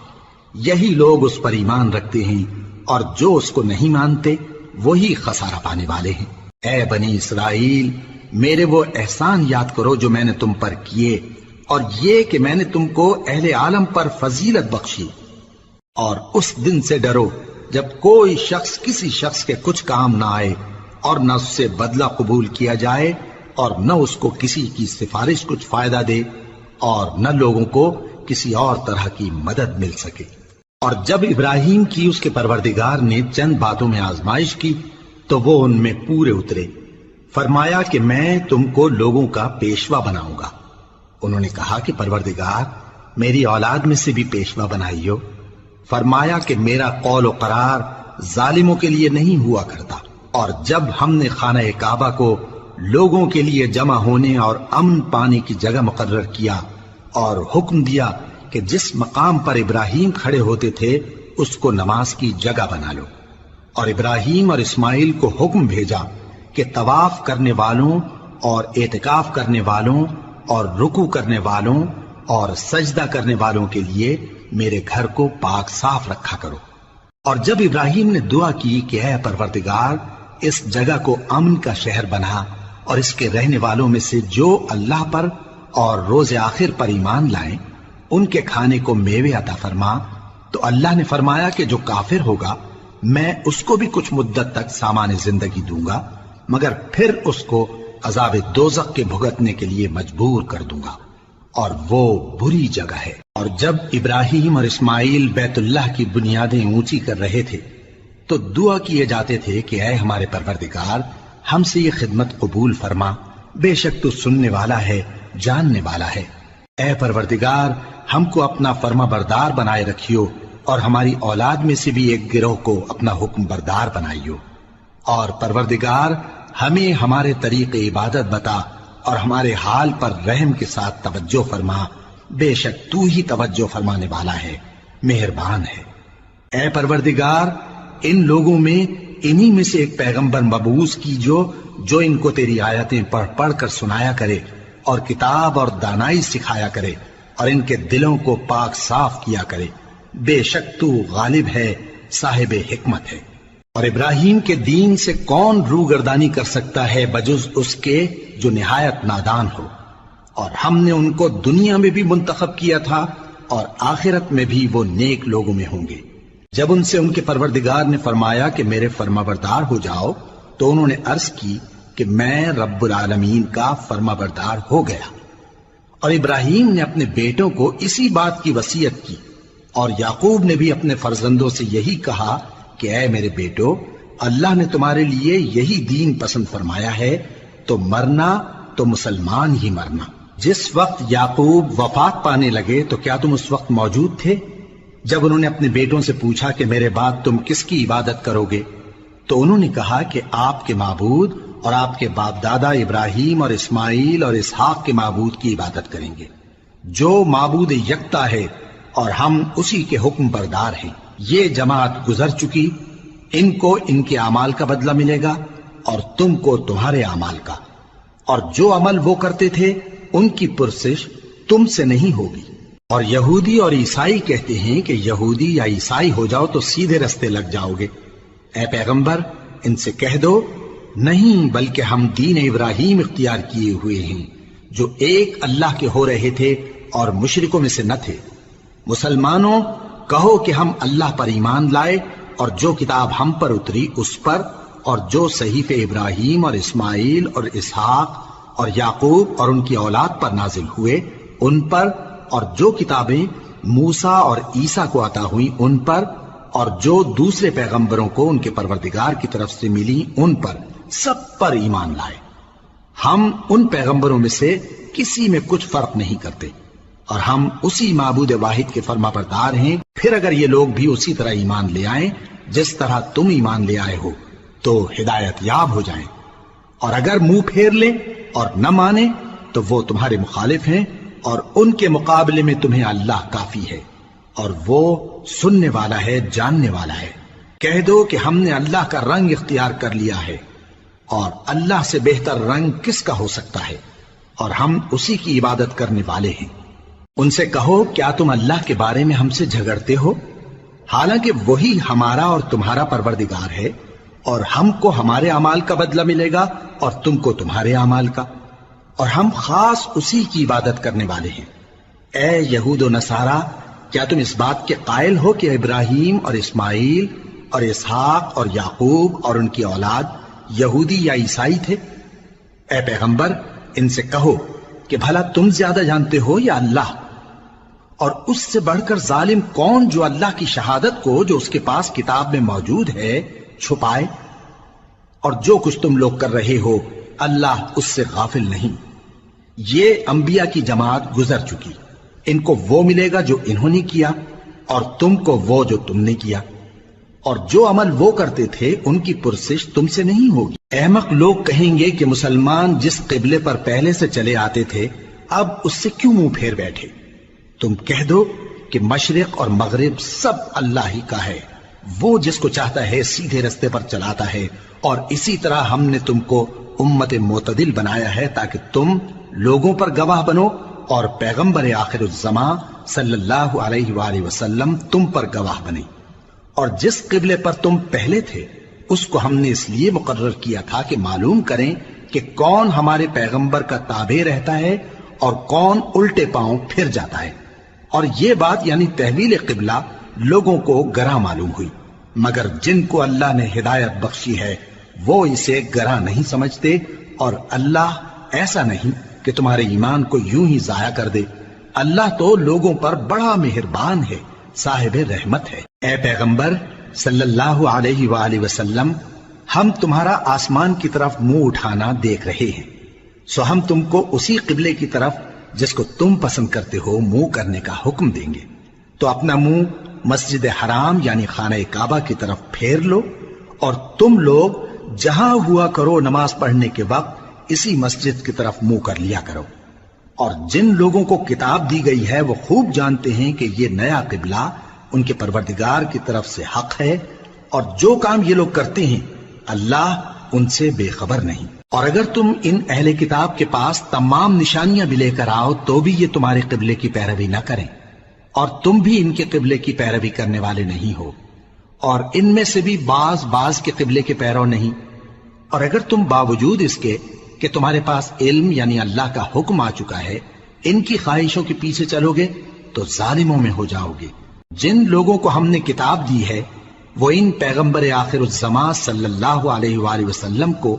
یہی لوگ اس پر ایمان رکھتے ہیں، اور جو اس کو نہیں مانتے وہی خسارہ پانے والے ہیں۔ اے بنی اسرائیل، میرے وہ احسان یاد کرو جو میں نے تم پر کیے، اور یہ کہ میں نے تم کو اہل عالم پر فضیلت بخشی۔ اور اس دن سے ڈرو جب کوئی شخص کسی شخص کے کچھ کام نہ آئے اور نہ اس سے بدلہ قبول کیا جائے اور نہ اس کو کسی کی سفارش کچھ فائدہ دے اور نہ لوگوں کو کسی اور طرح کی مدد مل سکے۔ اور جب ابراہیم کی اس کے پروردگار نے چند باتوں میں آزمائش کی تو وہ ان میں پورے اترے۔ فرمایا کہ میں تم کو لوگوں کا پیشوا بناؤں گا۔ انہوں نے کہا کہ پروردگار، میری اولاد میں سے بھی پیشوا بنائیو۔ فرمایا کہ میرا قول و قرار ظالموں کے لیے نہیں ہوا کرتا۔ اور جب ہم نے خانہ کعبہ کو لوگوں کے لیے جمع ہونے اور امن پانے کی جگہ مقرر کیا اور حکم دیا کہ جس مقام پر ابراہیم کھڑے ہوتے تھے اس کو نماز کی جگہ بنا لو، اور ابراہیم اور اسماعیل کو حکم بھیجا کہ طواف کرنے والوں اور اعتکاف کرنے والوں اور رکوع کرنے والوں اور سجدہ کرنے والوں کے لیے میرے گھر کو پاک صاف رکھا کرو۔ اور جب ابراہیم نے دعا کی کہ اے پروردگار اس جگہ کو امن کا شہر بنا اور اس کے رہنے والوں میں سے جو اللہ پر اور روز آخر پر ایمان لائیں ان کے کھانے کو میوے عطا فرما، تو اللہ نے فرمایا کہ جو کافر ہوگا میں اس کو بھی کچھ مدت تک سامان زندگی دوں گا، مگر پھر اس کو عذاب دوزخ کے بھگتنے کے لیے مجبور کر دوں گا، اور وہ بری جگہ ہے۔ اور جب ابراہیم اور اسماعیل بیت اللہ کی بنیادیں اونچی کر رہے تھے تو دعا کیے جاتے تھے کہ اے ہمارے پروردگار ہم سے یہ خدمت قبول فرما، بے شک تو سننے والا ہے، جاننے والا ہے۔ اے پروردگار ہم کو اپنا فرما بردار بنائے رکھیو، اور ہماری اولاد میں سے بھی ایک گروہ کو اپنا حکم بردار بنائیو، اور پروردگار ہمیں ہمارے طریق عبادت بتا اور ہمارے حال پر رحم کے ساتھ توجہ فرما، بے شک تو ہی توجہ فرمانے والا ہے، مہربان ہے۔ اے پروردگار ان لوگوں میں انہی میں سے ایک پیغمبر مبعوث کی جو ان کو تیری آیتیں پڑھ پڑھ کر سنایا کرے اور کتاب اور دانائی سکھایا کرے اور ان کے دلوں کو پاک صاف کیا کرے، بے شک تو غالب ہے، صاحب حکمت ہے۔ اور ابراہیم کے دین سے کون روگردانی کر سکتا ہے بجز اس کے جو نہایت نادان ہو، اور ہم نے ان کو دنیا میں بھی منتخب کیا تھا اور آخرت میں بھی وہ نیک لوگوں میں ہوں گے۔ جب ان سے ان کے پروردگار نے فرمایا کہ میرے فرما بردار ہو جاؤ تو انہوں نے عرض کی کہ میں رب العالمین کا فرما بردار ہو گیا۔ اور ابراہیم نے اپنے بیٹوں کو اسی بات کی وصیت کی، اور یعقوب نے بھی اپنے فرزندوں سے یہی کہا کہ اے میرے بیٹو، اللہ نے تمہارے لیے یہی دین پسند فرمایا ہے، تو مرنا تو مسلمان ہی مرنا۔ جس وقت یعقوب وفات پانے لگے تو کیا تم اس وقت موجود تھے جب انہوں نے اپنے بیٹوں سے پوچھا کہ میرے بعد تم کس کی عبادت کرو گے؟ تو انہوں نے کہا کہ آپ کے معبود اور آپ کے باپ دادا ابراہیم اور اسماعیل اور اسحاق کے معبود کی عبادت کریں گے، جو معبود یکتا ہے اور ہم اسی کے حکم بردار ہیں۔ یہ جماعت گزر چکی، ان کو ان کے اعمال کا بدلہ ملے گا اور تم کو تمہارے اعمال کا، اور جو عمل وہ کرتے تھے ان کی پرسش تم سے نہیں ہوگی۔ اور یہودی اور عیسائی کہتے ہیں کہ یہودی یا عیسائی ہو جاؤ تو سیدھے رستے لگ جاؤ گے۔ اے پیغمبر ان سے کہہ دو نہیں، بلکہ ہم دین ابراہیم اختیار کیے ہوئے ہیں جو ایک اللہ کے ہو رہے تھے اور مشرکوں میں سے نہ تھے۔ مسلمانوں کہو کہ ہم اللہ پر ایمان لائے اور جو کتاب ہم پر اتری اس پر، اور جو صحیفے ابراہیم اور اسماعیل اور اسحاق اور یعقوب اور ان کی اولاد پر نازل ہوئے ان پر، اور جو کتابیں موسیٰ اور عیسیٰ کو عطا ہوئیں ان پر، اور جو دوسرے پیغمبروں کو ان کے پروردگار کی طرف سے ملی ان پر، سب پر ایمان لائے۔ ہم ان پیغمبروں میں سے کسی میں کچھ فرق نہیں کرتے، اور ہم اسی معبود واحد کے فرما بردار ہیں۔ پھر اگر یہ لوگ بھی اسی طرح ایمان لے آئیں جس طرح تم ایمان لے آئے ہو تو ہدایت یاب ہو جائیں، اور اگر منہ پھیر لیں اور نہ مانیں تو وہ تمہارے مخالف ہیں، اور ان کے مقابلے میں تمہیں اللہ کافی ہے، اور وہ سننے والا ہے، جاننے والا ہے۔ کہہ دو کہ ہم نے اللہ کا رنگ اختیار کر لیا ہے، اور اللہ سے بہتر رنگ کس کا ہو سکتا ہے، اور ہم اسی کی عبادت کرنے والے ہیں۔ ان سے کہو کیا تم اللہ کے بارے میں ہم سے جھگڑتے ہو، حالانکہ وہی ہمارا اور تمہارا پروردگار ہے، اور ہم کو ہمارے اعمال کا بدلہ ملے گا اور تم کو تمہارے اعمال کا، اور ہم خاص اسی کی عبادت کرنے والے ہیں۔ اے یہود و نصارا، کیا تم اس بات کے قائل ہو کہ ابراہیم اور اسماعیل اور اسحاق اور یعقوب اور ان کی اولاد یہودی یا عیسائی تھے؟ اے پیغمبر ان سے کہو کہ بھلا تم زیادہ جانتے ہو یا اللہ؟ اور اس سے بڑھ کر ظالم کون جو اللہ کی شہادت کو جو اس کے پاس کتاب میں موجود ہے چھپائے؟ اور جو کچھ تم لوگ کر رہے ہو اللہ اس سے غافل نہیں۔ یہ انبیاء کی جماعت گزر چکی، ان کو وہ ملے گا جو انہوں نے کیا، اور تم کو وہ جو تم نے کیا۔ اور جو عمل وہ کرتے تھے ان کی پرسش تم سے نہیں ہوگی۔ احمق لوگ کہیں گے کہ مسلمان جس قبلے پر پہلے سے چلے آتے تھے اب اس سے کیوں منہ پھیر بیٹھے؟ تم کہہ دو کہ مشرق اور مغرب سب اللہ ہی کا ہے، وہ جس کو چاہتا ہے سیدھے رستے پر چلاتا ہے، اور اسی طرح ہم نے تم کو امت معتدل بنایا ہے تاکہ تم لوگوں پر گواہ بنو اور پیغمبر آخر الزمان صلی اللہ علیہ وآلہ وسلم تم پر گواہ بنے۔ اور جس قبلے پر تم پہلے تھے اس کو ہم نے اس لیے مقرر کیا تھا کہ معلوم کریں کہ کون ہمارے پیغمبر کا تابع رہتا ہے اور کون الٹے پاؤں پھر جاتا ہے۔ اور یہ بات یعنی تحویل قبلہ لوگوں کو گراں معلوم ہوئی، مگر جن کو اللہ نے ہدایت بخشی ہے وہ اسے گراں نہیں سمجھتے، اور اللہ ایسا نہیں کہ تمہارے ایمان کو یوں ہی ضائع کر دے۔ اللہ تو لوگوں پر بڑا مہربان ہے، صاحب رحمت ہے۔ اے پیغمبر صلی اللہ علیہ وآلہ وسلم، ہم تمہارا آسمان کی طرف منہ اٹھانا دیکھ رہے ہیں، سو ہم تم کو اسی قبلے کی طرف جس کو تم پسند کرتے ہو منہ کرنے کا حکم دیں گے۔ تو اپنا منہ مسجد حرام یعنی خانہ کعبہ کی طرف پھیر لو، اور تم لوگ جہاں ہوا کرو نماز پڑھنے کے وقت اسی مسجد کی طرف منہ کر لیا کرو۔ اور جن لوگوں کو کتاب دی گئی ہے وہ خوب جانتے ہیں کہ یہ نیا قبلہ ان کے پروردگار کی طرف سے حق ہے، اور جو کام یہ لوگ کرتے ہیں اللہ ان سے بے خبر نہیں۔ اور اگر تم ان اہل کتاب کے پاس تمام نشانیاں بھی لے کر آؤ تو بھی یہ تمہارے قبلے کی پیروی نہ کریں، اور تم بھی ان کے قبلے کی پیروی کرنے والے نہیں ہو، اور ان میں سے بھی بعض کے قبلے کے پیرو نہیں۔ اور اگر تم باوجود اس کے کہ تمہارے پاس علم یعنی اللہ کا حکم آ چکا ہے ان کی خواہشوں کے پیچھے چلو گے تو ظالموں میں ہو جاؤ گے۔ جن لوگوں کو ہم نے کتاب دی ہے وہ ان پیغمبر آخر الزمان صلی اللہ علیہ وآلہ وسلم کو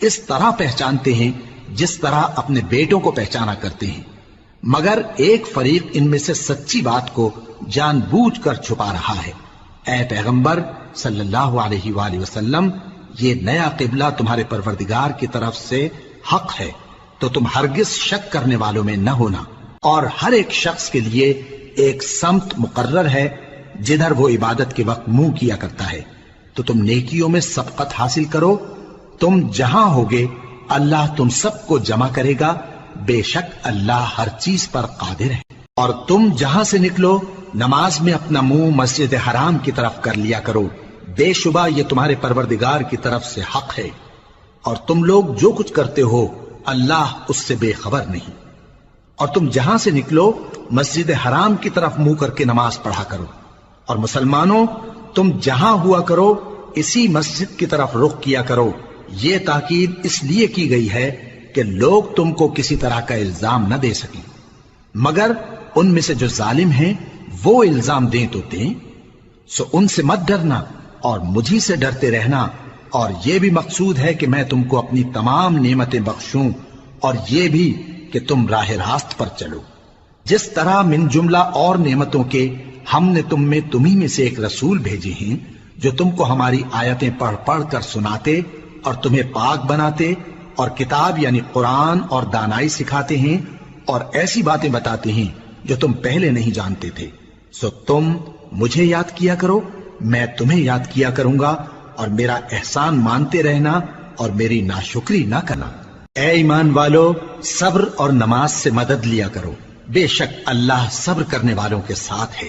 اس طرح پہچانتے ہیں جس طرح اپنے بیٹوں کو پہچانا کرتے ہیں، مگر ایک فریق ان میں سے سچی بات کو جان بوجھ کر چھپا رہا ہے۔ اے پیغمبر صلی اللہ علیہ وآلہ وسلم، یہ نیا قبلہ تمہارے پروردگار کی طرف سے حق ہے، تو تم ہرگز شک کرنے والوں میں نہ ہونا، اور ہر ایک شخص کے لیے ایک سمت مقرر ہے جدھر وہ عبادت کے وقت منہ کیا کرتا ہے، تو تم نیکیوں میں سبقت حاصل کرو۔ تم جہاں ہوگے اللہ تم سب کو جمع کرے گا، بے شک اللہ ہر چیز پر قادر ہے۔ اور تم جہاں سے نکلو نماز میں اپنا منہ مسجد حرام کی طرف کر لیا کرو، بے شبہ یہ تمہارے پروردگار کی طرف سے حق ہے، اور تم لوگ جو کچھ کرتے ہو اللہ اس سے بے خبر نہیں۔ اور تم جہاں سے نکلو مسجد حرام کی طرف منہ کر کے نماز پڑھا کرو، اور مسلمانوں تم جہاں ہوا کرو اسی مسجد کی طرف رخ کیا کرو۔ یہ تاکید اس لیے کی گئی ہے کہ لوگ تم کو کسی طرح کا الزام نہ دے سکیں، مگر ان میں سے جو ظالم ہیں وہ الزام دیں تو دیں، سو ان سے مت ڈرنا اور مجھی سے ڈرتے رہنا، اور یہ بھی مقصود ہے کہ میں تم کو اپنی تمام نعمتیں بخشوں، اور یہ بھی کہ تم راہ راست پر چلو۔ جس طرح من جملہ اور نعمتوں کے ہم نے تمہیں میں سے ایک رسول بھیجے ہیں جو تم کو ہماری آیتیں پڑھ پڑھ کر سناتے اور تمہیں پاک بناتے، اور کتاب یعنی قرآن اور دانائی سکھاتے ہیں، اور ایسی باتیں بتاتے ہیں جو تم پہلے نہیں جانتے تھے، سو تم مجھے یاد کیا کرو، میں تمہیں یاد کیا کروں گا، اور میرا احسان مانتے رہنا اور میری ناشکری نہ کرنا۔ اے ایمان والو، صبر اور نماز سے مدد لیا کرو، بے شک اللہ صبر کرنے والوں کے ساتھ ہے۔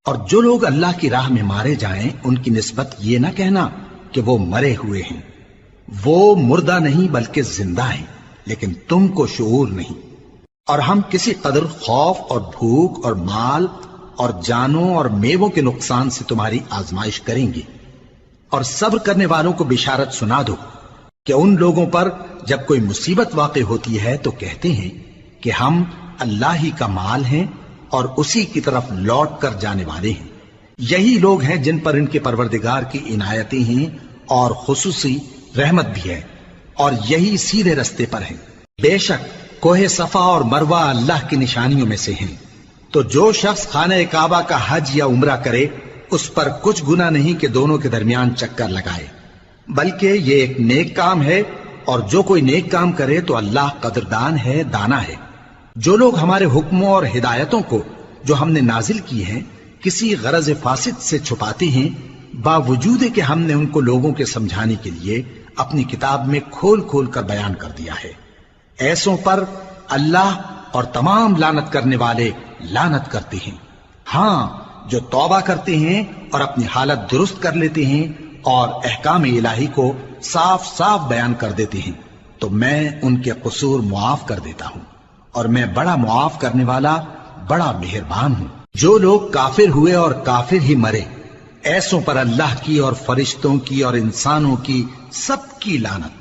اور جو لوگ اللہ کی راہ میں مارے جائیں ان کی نسبت یہ نہ کہنا کہ وہ مرے ہوئے ہیں، وہ مردہ نہیں بلکہ زندہ ہیں، لیکن تم کو شعور نہیں۔ اور ہم کسی قدر خوف اور بھوک اور مال اور جانوں اور میووں کے نقصان سے تمہاری آزمائش کریں گے، اور صبر کرنے والوں کو بشارت سنا دو کہ ان لوگوں پر جب کوئی مصیبت واقع ہوتی ہے تو کہتے ہیں کہ ہم اللہ ہی کا مال ہیں اور اسی کی طرف لوٹ کر جانے والے ہیں۔ یہی لوگ ہیں جن پر ان کے پروردگار کی عنایتیں ہیں اور خصوصی رحمت بھی ہے، اور یہی سیدھے رستے پر ہیں۔ بے شک کوہ صفا اور مروہ اللہ کی نشانیوں میں سے ہیں، تو جو شخص خانہ کعبہ کا حج یا عمرہ کرے اس پر کچھ گناہ نہیں کہ دونوں کے درمیان چکر لگائے، بلکہ یہ ایک نیک کام ہے، اور جو کوئی نیک کام کرے تو اللہ قدردان ہے، دانا ہے۔ جو لوگ ہمارے حکموں اور ہدایتوں کو جو ہم نے نازل کی ہیں کسی غرض فاسد سے چھپاتے ہیں، باوجود کہ ہم نے ان کو لوگوں کے سمجھانے کے لیے اپنی کتاب میں کھول کھول کر بیان کر دیا ہے۔ ایسوں پر اللہ اور تمام لعنت کرنے والے لعنت کرتے ہیں۔ ہاں، جو توبہ کرتے ہیں اور اپنی حالت درست کر لیتے ہیں اور احکام الہی کو صاف صاف بیان کر دیتے ہیں تو میں ان کے قصور معاف کر دیتا ہوں، اور میں بڑا معاف کرنے والا بڑا مہربان ہوں۔ جو لوگ کافر ہوئے اور کافر ہی مرے، ایسوں پر اللہ کی اور فرشتوں کی اور انسانوں کی سب کی لعنت،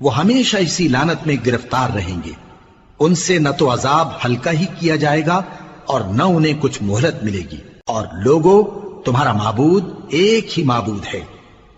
وہ ہمیشہ اسی لعنت میں گرفتار رہیں گے۔ ان سے نہ تو عذاب ہلکا ہی کیا جائے گا اور نہ انہیں کچھ مہلت ملے گی۔ اور لوگوں، تمہارا معبود ایک ہی معبود ہے،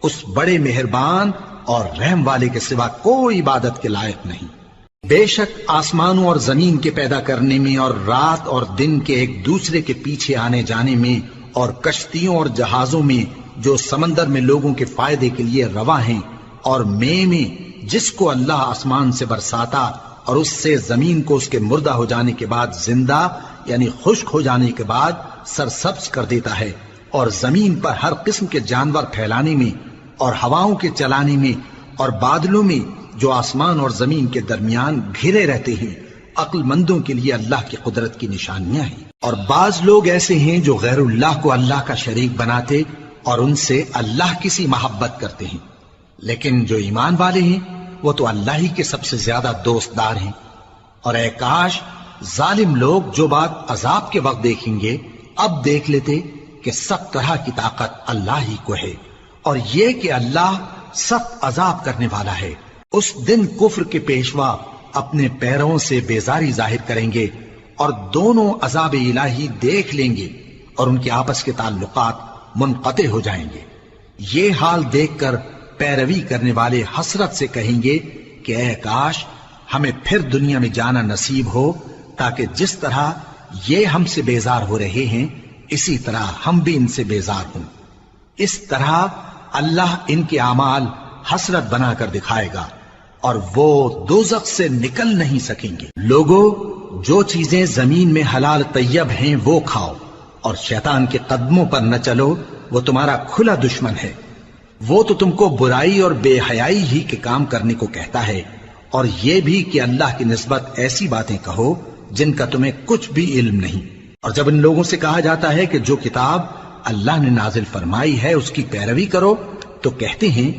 اس بڑے مہربان اور رحم والے کے سوا کوئی عبادت کے لائق نہیں۔ بے شک آسمانوں اور زمین کے پیدا کرنے میں اور رات اور دن کے ایک دوسرے کے پیچھے آنے جانے میں اور کشتیوں اور جہازوں میں جو سمندر میں لوگوں کے فائدے کے لیے رواں ہیں، اور میں جس کو اللہ آسمان سے برساتا اور اس سے زمین کو اس کے مردہ ہو جانے کے بعد زندہ یعنی خشک ہو جانے کے بعد سرسبز کر دیتا ہے، اور زمین پر ہر قسم کے جانور پھیلانے میں اور ہواؤں کے چلانے میں اور بادلوں میں جو آسمان اور زمین کے درمیان گھرے رہتے ہیں، عقل مندوں کے لیے اللہ کی قدرت کی نشانیاں ہیں۔ اور بعض لوگ ایسے ہیں جو غیر اللہ کو اللہ کا شریک بناتے اور ان سے اللہ کی سی محبت کرتے ہیں، لیکن جو ایمان والے ہیں وہ تو اللہ ہی کے سب سے زیادہ دوست دار ہیں۔ اور اے کاش ظالم لوگ جو بات عذاب کے وقت دیکھیں گے اب دیکھ لیتے کہ سب طرح کی طاقت اللہ ہی کو ہے، اور یہ کہ اللہ سخت عذاب کرنے والا ہے۔ اس دن کفر کے پیشوا اپنے پیروں سے بیزاری ظاہر کریں گے اور دونوں عذاب الہی دیکھ لیں گے اور ان کے آپس کے تعلقات منقطع ہو جائیں گے۔ یہ حال دیکھ کر پیروی کرنے والے حسرت سے کہیں گے کہ اے کاش ہمیں پھر دنیا میں جانا نصیب ہو، تاکہ جس طرح یہ ہم سے بیزار ہو رہے ہیں اسی طرح ہم بھی ان سے بیزار ہوں۔ اس طرح اللہ ان کے اعمال حسرت بنا کر دکھائے گا اور وہ دوزخ سے نکل نہیں سکیں گے۔ لوگوں، جو چیزیں زمین میں حلال طیب ہیں وہ کھاؤ، اور شیطان کے قدموں پر نہ چلو، وہ تمہارا کھلا دشمن ہے۔ وہ تو تم کو برائی اور بے حیائی ہی کے کام کرنے کو کہتا ہے، اور یہ بھی کہ اللہ کی نسبت ایسی باتیں کہو جن کا تمہیں کچھ بھی علم نہیں۔ اور جب ان لوگوں سے کہا جاتا ہے کہ جو کتاب اللہ نے نازل فرمائی ہے اس کی پیروی کرو، تو کہتے ہیں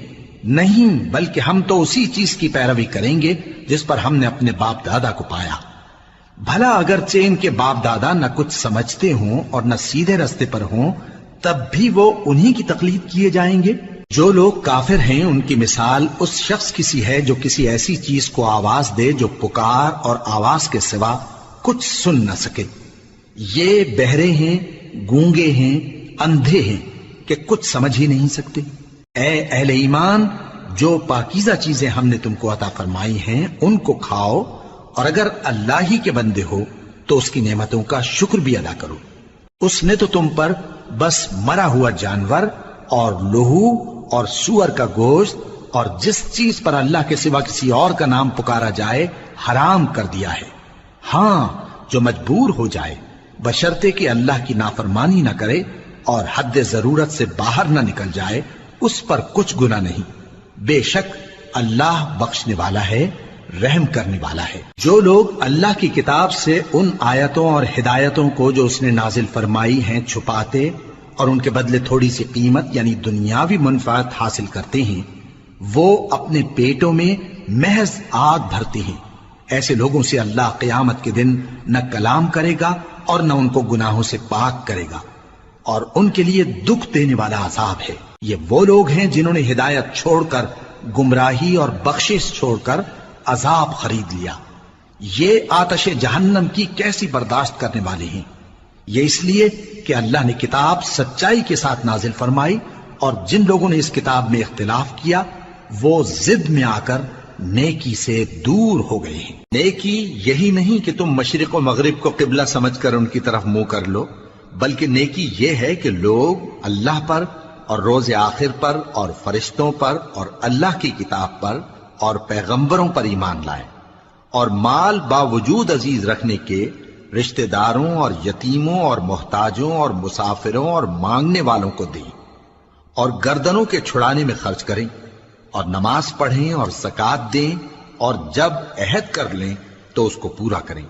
نہیں، بلکہ ہم تو اسی چیز کی پیروی کریں گے جس پر ہم نے اپنے باپ دادا کو پایا۔ بھلا اگرچہ ان کے باپ دادا نہ کچھ سمجھتے ہوں اور نہ سیدھے رستے پر ہوں، تب بھی وہ انہی کی تقلید کیے جائیں گے۔ جو لوگ کافر ہیں ان کی مثال اس شخص کی سی ہے جو کسی ایسی چیز کو آواز دے جو پکار اور آواز کے سوا کچھ سن نہ سکے۔ یہ بہرے ہیں، گونگے ہیں، اندھے ہیں کہ کچھ سمجھ ہی نہیں سکتے۔ اے اہل ایمان، جو پاکیزہ چیزیں ہم نے تم کو عطا فرمائی ہیں ان کو کھاؤ، اور اگر اللہ ہی کے بندے ہو تو اس کی نعمتوں کا شکر بھی ادا کرو۔ اس نے تو تم پر بس مرا ہوا جانور اور لہو اور سور کا گوشت اور جس چیز پر اللہ کے سوا کسی اور کا نام پکارا جائے حرام کر دیا ہے۔ ہاں، جو مجبور ہو جائے بشرطے کہ اللہ کی نافرمانی نہ کرے اور حد ضرورت سے باہر نہ نکل جائے، اس پر کچھ گناہ نہیں۔ بے شک اللہ بخشنے والا ہے، رحم کرنے والا ہے۔ جو لوگ اللہ کی کتاب سے ان آیتوں اور ہدایتوں کو جو اس نے نازل فرمائی ہیں چھپاتے اور ان کے بدلے تھوڑی سی قیمت یعنی دنیاوی منفعت حاصل کرتے ہیں، وہ اپنے پیٹوں میں محض آگ بھرتے ہیں۔ ایسے لوگوں سے اللہ قیامت کے دن نہ کلام کرے گا اور نہ ان کو گناہوں سے پاک کرے گا، اور ان کے لیے دکھ دینے والا عذاب ہے۔ یہ وہ لوگ ہیں جنہوں نے ہدایت چھوڑ کر گمراہی اور بخشش چھوڑ کر عذاب خرید لیا۔ یہ آتش جہنم کی کیسی برداشت کرنے والے ہیں۔ یہ اس لیے کہ اللہ نے کتاب سچائی کے ساتھ نازل فرمائی، اور جن لوگوں نے اس کتاب میں اختلاف کیا وہ ضد میں آ کر نیکی سے دور ہو گئے ہیں۔ نیکی یہی نہیں کہ تم مشرق و مغرب کو قبلہ سمجھ کر ان کی طرف منہ کر لو، بلکہ نیکی یہ ہے کہ لوگ اللہ پر اور روز آخر پر اور فرشتوں پر اور اللہ کی کتاب پر اور پیغمبروں پر ایمان لائیں، اور مال باوجود عزیز رکھنے کے رشتہ داروں اور یتیموں اور محتاجوں اور مسافروں اور مانگنے والوں کو دیں، اور گردنوں کے چھڑانے میں خرچ کریں، اور نماز پڑھیں اور زکات دیں، اور جب عہد کر لیں تو اس کو پورا کریں،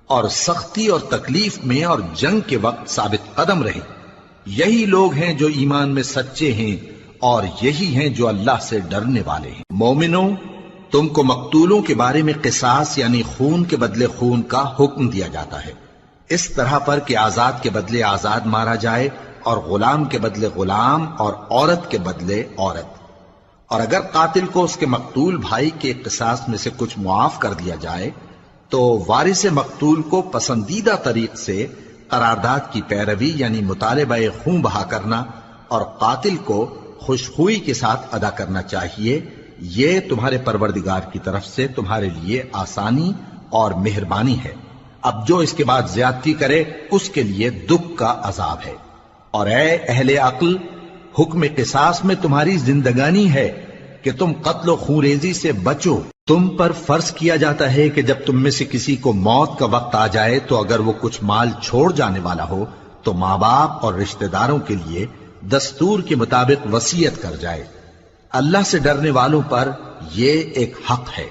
اور سختی اور تکلیف میں اور جنگ کے وقت ثابت قدم رہیں۔ یہی لوگ ہیں جو ایمان میں سچے ہیں، اور یہی ہیں جو اللہ سے ڈرنے والے ہیں۔ مومنوں، تم کو مقتولوں کے بارے میں قصاص یعنی خون کے بدلے خون کا حکم دیا جاتا ہے، اس طرح پر کہ آزاد کے بدلے آزاد مارا جائے، اور غلام کے بدلے غلام، اور عورت کے بدلے عورت۔ اور اگر قاتل کو اس کے مقتول بھائی کے قصاص میں سے کچھ معاف کر دیا جائے تو وارث مقتول کو پسندیدہ طریق سے قرارداد کی پیروی یعنی مطالبہ خون بہا کرنا اور قاتل کو خوشخوئی کے ساتھ ادا کرنا چاہیے۔ یہ تمہارے پروردگار کی طرف سے تمہارے لیے آسانی اور مہربانی ہے۔ اب جو اس کے بعد زیادتی کرے اس کے لیے دکھ کا عذاب ہے۔ اور اے اہل عقل، حکم قصاص میں تمہاری زندگانی ہے کہ تم قتل و خونریزی سے بچو۔ تم پر فرض کیا جاتا ہے کہ جب تم میں سے کسی کو موت کا وقت آ جائے تو اگر وہ کچھ مال چھوڑ جانے والا ہو تو ماں باپ اور رشتہ داروں کے لیے دستور کے مطابق وصیت کر جائے۔ اللہ سے ڈرنے والوں پر یہ ایک حق ہے۔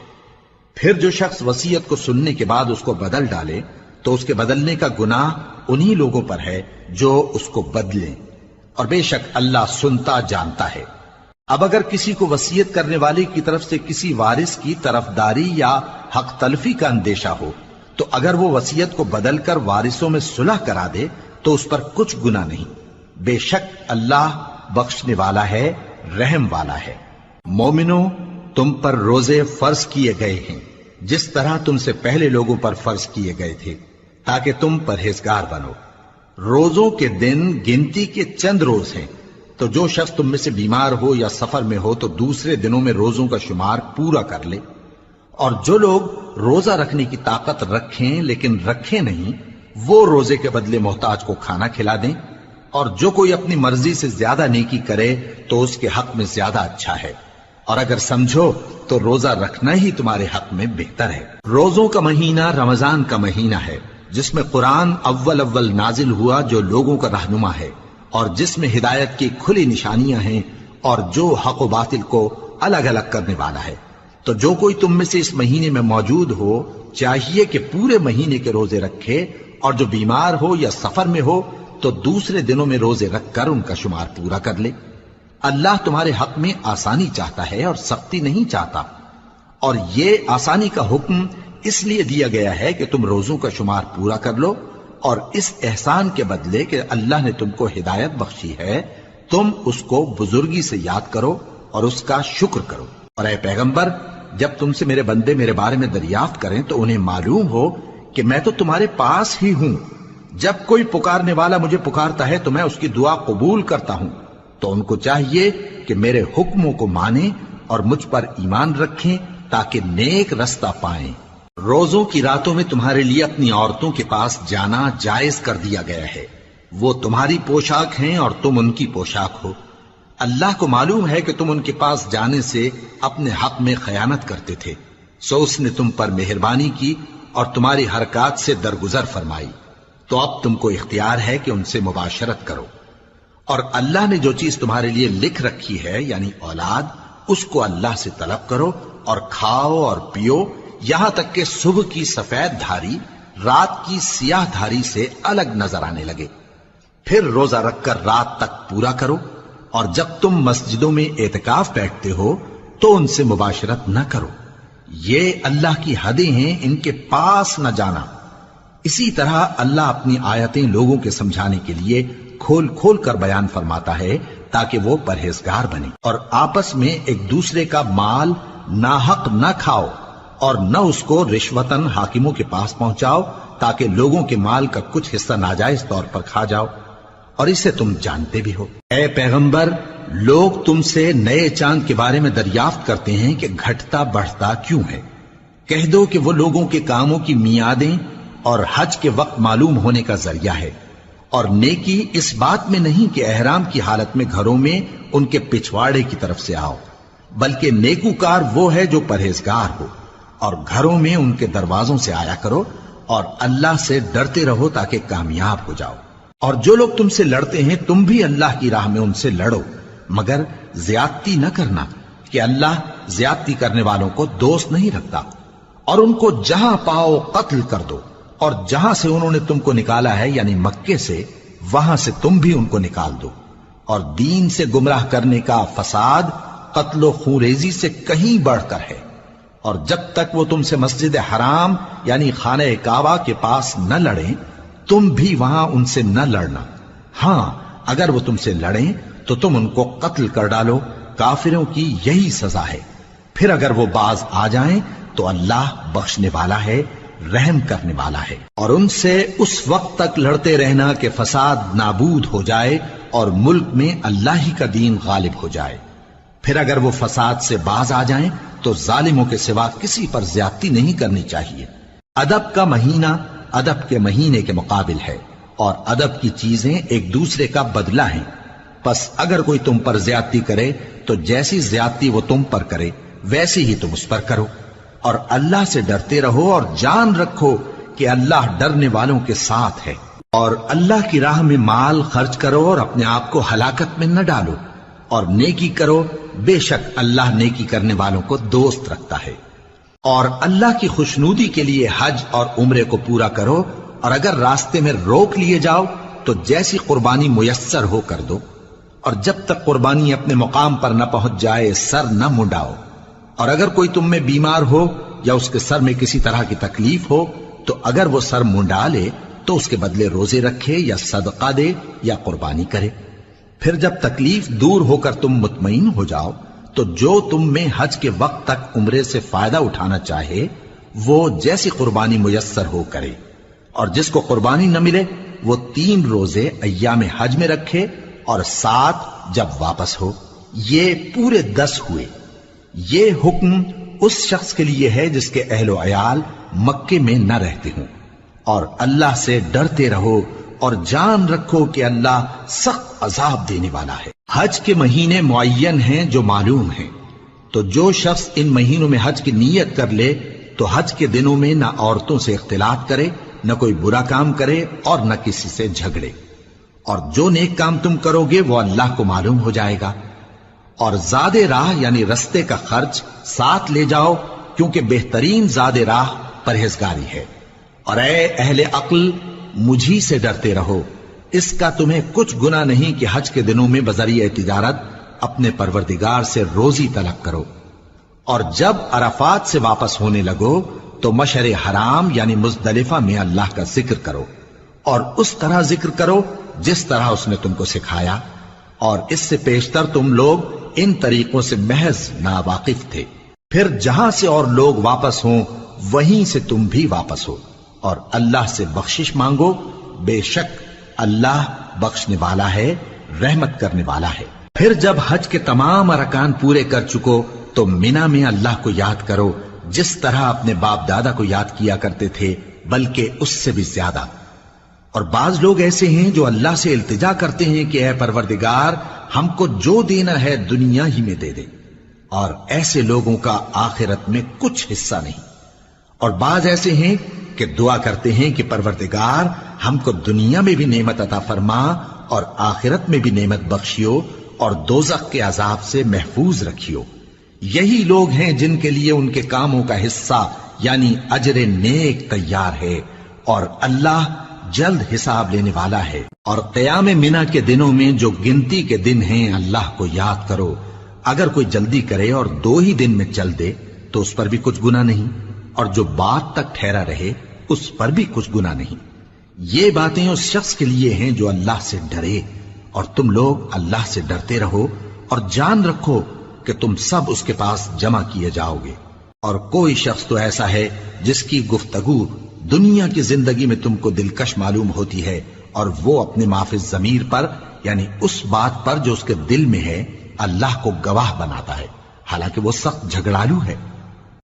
پھر جو شخص وصیت کو سننے کے بعد اس کو بدل ڈالے تو اس کے بدلنے کا گناہ انہی لوگوں پر ہے جو اس کو بدلیں، اور بے شک اللہ سنتا جانتا ہے۔ اب اگر کسی کو وصیت کرنے والے کی طرف سے کسی وارث کی طرفداری یا حق تلفی کا اندیشہ ہو تو اگر وہ وصیت کو بدل کر وارثوں میں صلح کرا دے تو اس پر کچھ گناہ نہیں، بے شک اللہ بخشنے والا ہے، رحم والا ہے۔ مومنوں، تم پر روزے فرض کیے گئے ہیں جس طرح تم سے پہلے لوگوں پر فرض کیے گئے تھے تاکہ تم پرہیزگار بنو۔ روزوں کے دن گنتی کے چند روز ہیں، تو جو شخص تم میں سے بیمار ہو یا سفر میں ہو تو دوسرے دنوں میں روزوں کا شمار پورا کر لے۔ اور جو لوگ روزہ رکھنے کی طاقت رکھیں لیکن رکھیں نہیں، وہ روزے کے بدلے محتاج کو کھانا کھلا دیں۔ اور جو کوئی اپنی مرضی سے زیادہ نیکی کرے تو اس کے حق میں زیادہ اچھا ہے، اور اگر سمجھو تو روزہ رکھنا ہی تمہارے حق میں بہتر ہے۔ روزوں کا مہینہ رمضان کا مہینہ ہے جس میں قرآن اول نازل ہوا، جو لوگوں کا رہنما ہے اور جس میں ہدایت کی کھلی نشانیاں ہیں اور جو حق و باطل کو الگ الگ کرنے والا ہے۔ تو جو کوئی تم میں سے اس مہینے میں موجود ہو چاہیے کہ پورے مہینے کے روزے رکھے، اور جو بیمار ہو یا سفر میں ہو تو دوسرے دنوں میں روزے رکھ کر ان کا شمار پورا کر لے۔ اللہ تمہارے حق میں آسانی چاہتا ہے اور سختی نہیں چاہتا، اور یہ آسانی کا حکم اس لیے دیا گیا ہے کہ تم روزوں کا شمار پورا کر لو، اور اس احسان کے بدلے کہ اللہ نے تم کو ہدایت بخشی ہے تم اس کو بزرگی سے یاد کرو اور اس کا شکر کرو۔ اور اے پیغمبر، جب تم سے میرے بندے میرے بارے میں دریافت کریں تو انہیں معلوم ہو کہ میں تو تمہارے پاس ہی ہوں۔ جب کوئی پکارنے والا مجھے پکارتا ہے تو میں اس کی دعا قبول کرتا ہوں، تو ان کو چاہیے کہ میرے حکموں کو مانیں اور مجھ پر ایمان رکھیں تاکہ نیک رستہ پائیں۔ روزوں کی راتوں میں تمہارے لیے اپنی عورتوں کے پاس جانا جائز کر دیا گیا ہے، وہ تمہاری پوشاک ہیں اور تم ان کی پوشاک ہو۔ اللہ کو معلوم ہے کہ تم ان کے پاس جانے سے اپنے حق میں خیانت کرتے تھے، سو اس نے تم پر مہربانی کی اور تمہاری حرکات سے درگزر فرمائی، تو اب تم کو اختیار ہے کہ ان سے مباشرت کرو۔ اور اللہ نے جو چیز تمہارے لیے لکھ رکھی ہے یعنی اولاد، اس کو اللہ سے طلب کرو اور کھاؤ اور پیو، یہاں تک کہ صبح کی سفید دھاری رات کی سیاہ دھاری سے الگ نظر آنے لگے، پھر روزہ رکھ کر رات تک پورا کرو۔ اور جب تم مسجدوں میں اعتکاف بیٹھتے ہو تو ان سے مباشرت نہ کرو، یہ اللہ کی حدیں ہیں، ان کے پاس نہ جانا۔ اسی طرح اللہ اپنی آیتیں لوگوں کے سمجھانے کے لیے کھول کھول کر بیان فرماتا ہے تاکہ وہ پرہیزگار بنے۔ اور آپس میں ایک دوسرے کا مال ناحق نہ کھاؤ اور نہ اس کو رشوتاً حاکموں کے پاس پہنچاؤ تاکہ لوگوں کے مال کا کچھ حصہ ناجائز طور پر کھا جاؤ، اور اسے تم جانتے بھی ہو۔ اے پیغمبر، لوگ تم سے نئے چاند کے بارے میں دریافت کرتے ہیں کہ گھٹتا بڑھتا کیوں ہے۔ کہہ دو کہ وہ لوگوں کے کاموں کی میعادیں اور حج کے وقت معلوم ہونے کا ذریعہ ہے، اور نیکی اس بات میں نہیں کہ احرام کی حالت میں گھروں میں ان کے پچھواڑے کی طرف سے آؤ، بلکہ نیکوکار وہ ہے جو پرہیزگار ہو، اور گھروں میں ان کے دروازوں سے آیا کرو اور اللہ سے ڈرتے رہو تاکہ کامیاب ہو جاؤ۔ اور جو لوگ تم سے لڑتے ہیں تم بھی اللہ کی راہ میں ان سے لڑو، مگر زیادتی نہ کرنا کہ اللہ زیادتی کرنے والوں کو دوست نہیں رکھتا۔ اور ان کو جہاں پاؤ قتل کر دو، اور جہاں سے انہوں نے تم کو نکالا ہے یعنی مکے سے، وہاں سے تم بھی ان کو نکال دو۔ اور دین سے گمراہ کرنے کا فساد قتل و خونریزی سے کہیں بڑھ کر ہے۔ اور جب تک وہ تم سے مسجد حرام یعنی خانہ کعبہ کے پاس نہ لڑیں، تم بھی وہاں ان سے نہ لڑنا۔ ہاں اگر وہ تم سے لڑیں تو تم ان کو قتل کر ڈالو، کافروں کی یہی سزا ہے۔ پھر اگر وہ باز آ جائیں تو اللہ بخشنے والا ہے، رحم کرنے والا ہے۔ اور ان سے اس وقت تک لڑتے رہنا کہ فساد نابود ہو جائے اور ملک میں اللہ ہی کا دین غالب ہو جائے۔ پھر اگر وہ فساد سے باز آ جائیں تو ظالموں کے سوا کسی پر زیادتی نہیں کرنی چاہیے۔ ادب کا مہینہ ادب کے مہینے کے مقابل ہے، اور ادب کی چیزیں ایک دوسرے کا بدلہ ہیں۔ پس اگر کوئی تم پر زیادتی کرے تو جیسی زیادتی وہ تم پر کرے ویسی ہی تم اس پر کرو، اور اللہ سے ڈرتے رہو اور جان رکھو کہ اللہ ڈرنے والوں کے ساتھ ہے۔ اور اللہ کی راہ میں مال خرچ کرو اور اپنے آپ کو ہلاکت میں نہ ڈالو، اور نیکی کرو، بے شک اللہ نیکی کرنے والوں کو دوست رکھتا ہے۔ اور اللہ کی خوشنودی کے لیے حج اور عمرے کو پورا کرو، اور اگر راستے میں روک لیے جاؤ تو جیسی قربانی میسر ہو کر دو، اور جب تک قربانی اپنے مقام پر نہ پہنچ جائے سر نہ منڈاؤ۔ اور اگر کوئی تم میں بیمار ہو یا اس کے سر میں کسی طرح کی تکلیف ہو تو اگر وہ سر منڈا لے تو اس کے بدلے روزے رکھے یا صدقہ دے یا قربانی کرے۔ پھر جب تکلیف دور ہو کر تم مطمئن ہو جاؤ تو جو تم میں حج کے وقت تک عمرے سے فائدہ اٹھانا چاہے وہ جیسی قربانی میسر ہو کرے، اور جس کو قربانی نہ ملے وہ 3 روزے ایام حج میں رکھے اور 7 جب واپس ہو۔ یہ پورے 10 ہوئے۔ یہ حکم اس شخص کے لیے ہے جس کے اہل و عیال مکے میں نہ رہتے ہوں۔ اور اللہ سے ڈرتے رہو اور جان رکھو کہ اللہ سخت عذاب دینے والا ہے۔ حج کے مہینے معین ہیں جو معلوم ہیں، تو جو شخص ان مہینوں میں حج کی نیت کر لے تو حج کے دنوں میں نہ عورتوں سے اختلاط کرے، نہ کوئی برا کام کرے اور نہ کسی سے جھگڑے۔ اور جو نیک کام تم کرو گے وہ اللہ کو معلوم ہو جائے گا۔ اور زاد راہ یعنی رستے کا خرچ ساتھ لے جاؤ، کیونکہ بہترین زاد راہ پرہیزگاری ہے۔ اور اے اہل عقل، مجھی سے ڈرتے رہو، اس کا تمہیں کچھ گناہ نہیں کہ حج کے دنوں میں بذریعہ تجارت اپنے پروردگار سے روزی طلب کرو۔ اور جب عرفات سے واپس ہونے لگو تو مشعر حرام یعنی مزدلفہ میں اللہ کا ذکر کرو، اور اس طرح ذکر کرو جس طرح اس نے تم کو سکھایا، اور اس سے پیشتر تم لوگ ان طریقوں سے محض ناواقف تھے۔ پھر جہاں سے اور لوگ واپس ہوں وہیں سے تم بھی واپس ہو، اور اللہ سے بخشش مانگو، بے شک اللہ بخشنے والا ہے، رحمت کرنے والا ہے۔ پھر جب حج کے تمام ارکان پورے کر چکو تو مینا میں اللہ کو یاد کرو جس طرح اپنے باپ دادا کو یاد کیا کرتے تھے، بلکہ اس سے بھی زیادہ۔ اور بعض لوگ ایسے ہیں جو اللہ سے التجا کرتے ہیں کہ اے پروردگار، ہم کو جو دینا ہے دنیا ہی میں دے دے، اور ایسے لوگوں کا آخرت میں کچھ حصہ نہیں۔ اور بعض ایسے ہیں کہ دعا کرتے ہیں کہ پروردگار ہم کو دنیا میں بھی نعمت عطا فرما اور آخرت میں بھی نعمت بخشیو اور دوزخ کے عذاب سے محفوظ رکھیو۔ یہی لوگ ہیں جن کے لیے ان کے کاموں کا حصہ یعنی اجر نیک تیار ہے، اور اللہ جلد حساب لینے والا ہے۔ اور قیام منا کے دنوں میں جو گنتی کے دن ہیں اللہ کو یاد کرو۔ اگر کوئی جلدی کرے اور 2 ہی دن میں چل دے تو اس پر بھی کچھ گناہ نہیں، اور جو بات تک ٹھہرا رہے اس پر بھی کچھ گناہ نہیں۔ یہ باتیں اس شخص کے لیے ہیں جو اللہ سے ڈرے، اور تم لوگ اللہ سے ڈرتے رہو اور جان رکھو کہ تم سب اس کے پاس جمع کیے جاؤ گے۔ اور کوئی شخص تو ایسا ہے جس کی گفتگو دنیا کی زندگی میں تم کو دلکش معلوم ہوتی ہے، اور وہ اپنے معافی ضمیر پر یعنی اس بات پر جو اس کے دل میں ہے اللہ کو گواہ بناتا ہے، حالانکہ وہ سخت جھگڑالو ہے۔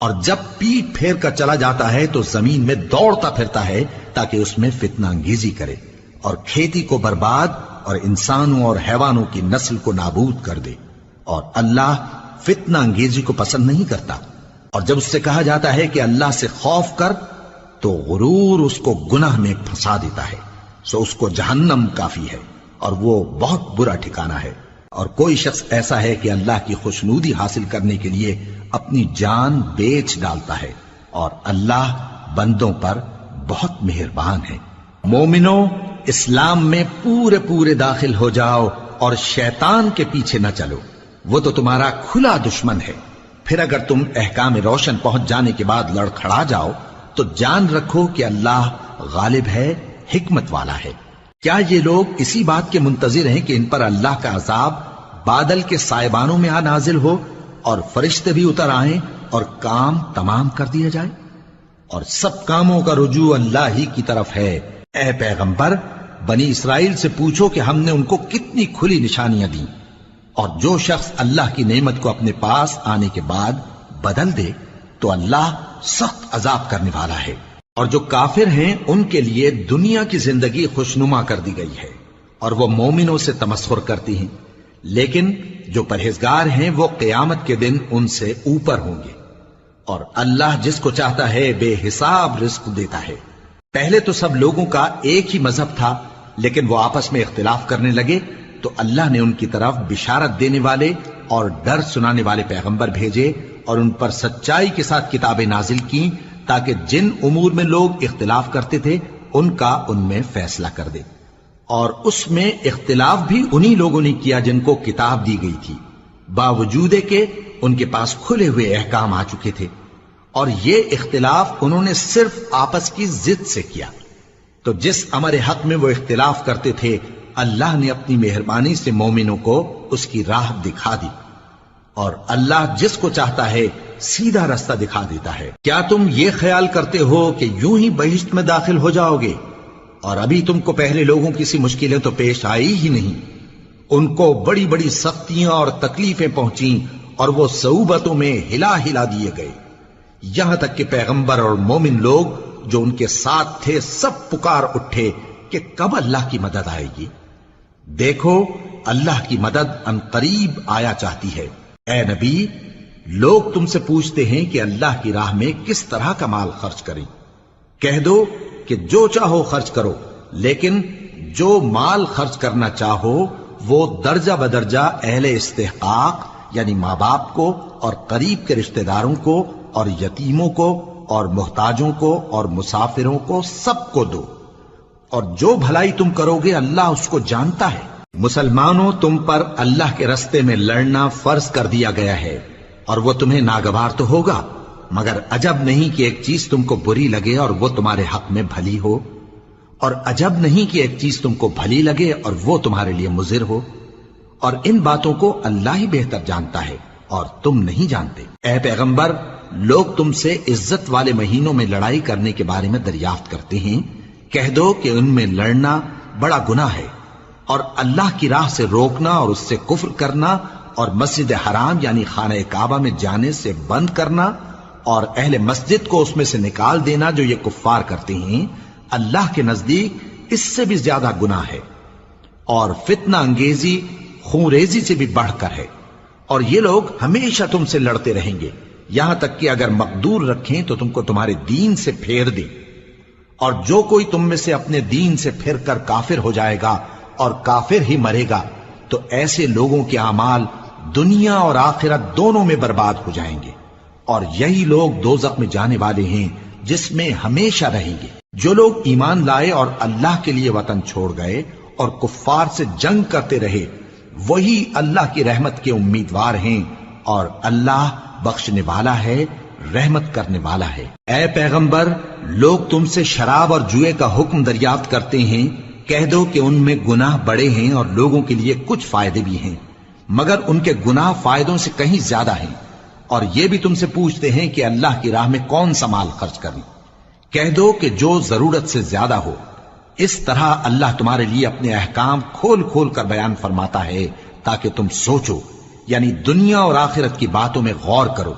اور جب پیٹ پھیر کر چلا جاتا ہے تو زمین میں دوڑتا پھرتا ہے تاکہ اس میں فتنہ انگیزی کرے اور کھیتی کو برباد اور انسانوں اور حیوانوں کی نسل کو نابود کر دے، اور اللہ فتنہ انگیزی کو پسند نہیں کرتا۔ اور جب اس سے کہا جاتا ہے کہ اللہ سے خوف کر تو غرور اس کو گناہ میں پھنسا دیتا ہے، سو اس کو جہنم کافی ہے اور وہ بہت برا ٹھکانہ ہے۔ اور کوئی شخص ایسا ہے کہ اللہ کی خوشنودی حاصل کرنے کے لیے اپنی جان بیچ ڈالتا ہے، اور اللہ بندوں پر بہت مہربان ہے۔ مومنوں، اسلام میں پورے پورے داخل ہو جاؤ اور شیطان کے پیچھے نہ چلو، وہ تو تمہارا کھلا دشمن ہے۔ پھر اگر تم احکام روشن پہنچ جانے کے بعد لڑکھڑا جاؤ تو جان رکھو کہ اللہ غالب ہے، حکمت والا ہے۔ کیا یہ لوگ اسی بات کے منتظر ہیں کہ ان پر اللہ کا عذاب بادل کے سائبانوں میں آ نازل ہو اور فرشتے بھی اتر آئیں اور کام تمام کر دیا جائے؟ اور سب کاموں کا رجوع اللہ ہی کی طرف ہے۔ اے پیغمبر، بنی اسرائیل سے پوچھو کہ ہم نے ان کو کتنی کھلی نشانیاں دیں، اور جو شخص اللہ کی نعمت کو اپنے پاس آنے کے بعد بدل دے تو اللہ سخت عذاب کرنے والا ہے۔ اور جو کافر ہیں ان کے لیے دنیا کی زندگی خوشنما کر دی گئی ہے، اور وہ مومنوں سے تمسخر کرتی ہیں، لیکن جو پرہیزگار ہیں وہ قیامت کے دن ان سے اوپر ہوں گے۔ اور اللہ جس کو چاہتا ہے بے حساب رزق دیتا ہے۔ پہلے تو سب لوگوں کا ایک ہی مذہب تھا، لیکن وہ آپس میں اختلاف کرنے لگے تو اللہ نے ان کی طرف بشارت دینے والے اور ڈر سنانے والے پیغمبر بھیجے، اور ان پر سچائی کے ساتھ کتابیں نازل کی تاکہ جن امور میں لوگ اختلاف کرتے تھے ان کا ان میں فیصلہ کر دے۔ اور اس میں اختلاف بھی انہی لوگوں نے کیا جن کو کتاب دی گئی تھی، باوجود کہ ان کے پاس کھلے ہوئے احکام آ چکے تھے، اور یہ اختلاف انہوں نے صرف آپس کی ضد سے کیا۔ تو جس امر حق میں وہ اختلاف کرتے تھے اللہ نے اپنی مہربانی سے مومنوں کو اس کی راہ دکھا دی، اور اللہ جس کو چاہتا ہے سیدھا رستہ دکھا دیتا ہے۔ کیا تم یہ خیال کرتے ہو کہ یوں ہی بہشت میں داخل ہو جاؤ گے، اور ابھی تم کو پہلے لوگوں کی سی مشکلیں تو پیش آئی ہی نہیں؟ ان کو بڑی بڑی سختیاں اور تکلیفیں پہنچیں، اور وہ صعوبتوں میں ہلا ہلا دیے گئے، یہاں تک کہ پیغمبر اور مومن لوگ جو ان کے ساتھ تھے سب پکار اٹھے کہ کب اللہ کی مدد آئے گی۔ دیکھو اللہ کی مدد ان قریب آیا چاہتی ہے۔ اے نبی، لوگ تم سے پوچھتے ہیں کہ اللہ کی راہ میں کس طرح کا مال خرچ کریں۔ کہہ دو کہ جو چاہو خرچ کرو، لیکن جو مال خرچ کرنا چاہو وہ درجہ بدرجہ اہل استحقاق یعنی ماں باپ کو اور قریب کے رشتہ داروں کو اور یتیموں کو اور محتاجوں کو اور مسافروں کو سب کو دو، اور جو بھلائی تم کرو گے اللہ اس کو جانتا ہے۔ مسلمانوں، تم پر اللہ کے رستے میں لڑنا فرض کر دیا گیا ہے، اور وہ تمہیں ناگوار تو ہوگا، مگر عجب نہیں کہ ایک چیز تم کو بری لگے اور وہ تمہارے حق میں بھلی ہو، اور عجب نہیں کہ ایک چیز تم کو بھلی لگے اور وہ تمہارے لیے مضر ہو، اور ان باتوں کو اللہ ہی بہتر جانتا ہے اور تم نہیں جانتے۔ اے پیغمبر، لوگ تم سے عزت والے مہینوں میں لڑائی کرنے کے بارے میں دریافت کرتے ہیں، کہہ دو کہ ان میں لڑنا بڑا گناہ ہے، اور اللہ کی راہ سے روکنا اور اس سے کفر کرنا اور مسجد حرام یعنی خانہ کعبہ میں جانے سے بند کرنا اور اہل مسجد کو اس میں سے نکال دینا جو یہ کفار کرتے ہیں، اللہ کے نزدیک اس سے بھی زیادہ گناہ ہے، اور فتنہ انگیزی خونریزی سے بھی بڑھ کر ہے۔ اور یہ لوگ ہمیشہ تم سے لڑتے رہیں گے، یہاں تک کہ اگر مقدور رکھیں تو تم کو تمہارے دین سے پھیر دیں، اور جو کوئی تم میں سے اپنے دین سے پھر کر کافر ہو جائے گا اور کافر ہی مرے گا تو ایسے لوگوں کے اعمال دنیا اور آخرت دونوں میں برباد ہو جائیں گے، اور یہی لوگ دوزخ میں جانے والے ہیں جس میں ہمیشہ رہیں گے۔ جو لوگ ایمان لائے اور اللہ کے لیے وطن چھوڑ گئے اور کفار سے جنگ کرتے رہے وہی اللہ کی رحمت کے امیدوار ہیں، اور اللہ بخشنے والا ہے، رحمت کرنے والا ہے۔ اے پیغمبر، لوگ تم سے شراب اور جوئے کا حکم دریافت کرتے ہیں، کہہ دو کہ ان میں گناہ بڑے ہیں اور لوگوں کے لیے کچھ فائدے بھی ہیں، مگر ان کے گناہ فائدوں سے کہیں زیادہ ہیں۔ اور یہ بھی تم سے پوچھتے ہیں کہ اللہ کی راہ میں کون سا مال خرچ کریں، کہہ دو کہ جو ضرورت سے زیادہ ہو۔ اس طرح اللہ تمہارے لیے اپنے احکام کھول کھول کر بیان فرماتا ہے تاکہ تم سوچو، یعنی دنیا اور آخرت کی باتوں میں غور کرو۔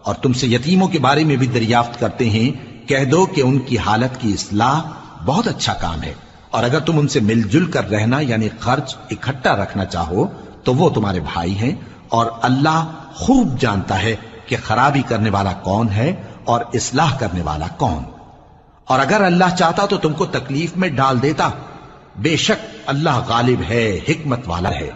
اور تم سے یتیموں کے بارے میں بھی دریافت کرتے ہیں، کہہ دو کہ ان کی حالت کی اصلاح بہت اچھا کام ہے، اور اگر تم ان سے مل جل کر رہنا یعنی خرچ اکٹھا رکھنا چاہو تو وہ تمہارے بھائی ہیں، اور اللہ خوب جانتا ہے کہ خرابی کرنے والا کون ہے اور اصلاح کرنے والا کون۔ اور اگر اللہ چاہتا تو تم کو تکلیف میں ڈال دیتا، بے شک اللہ غالب ہے، حکمت والا ہے۔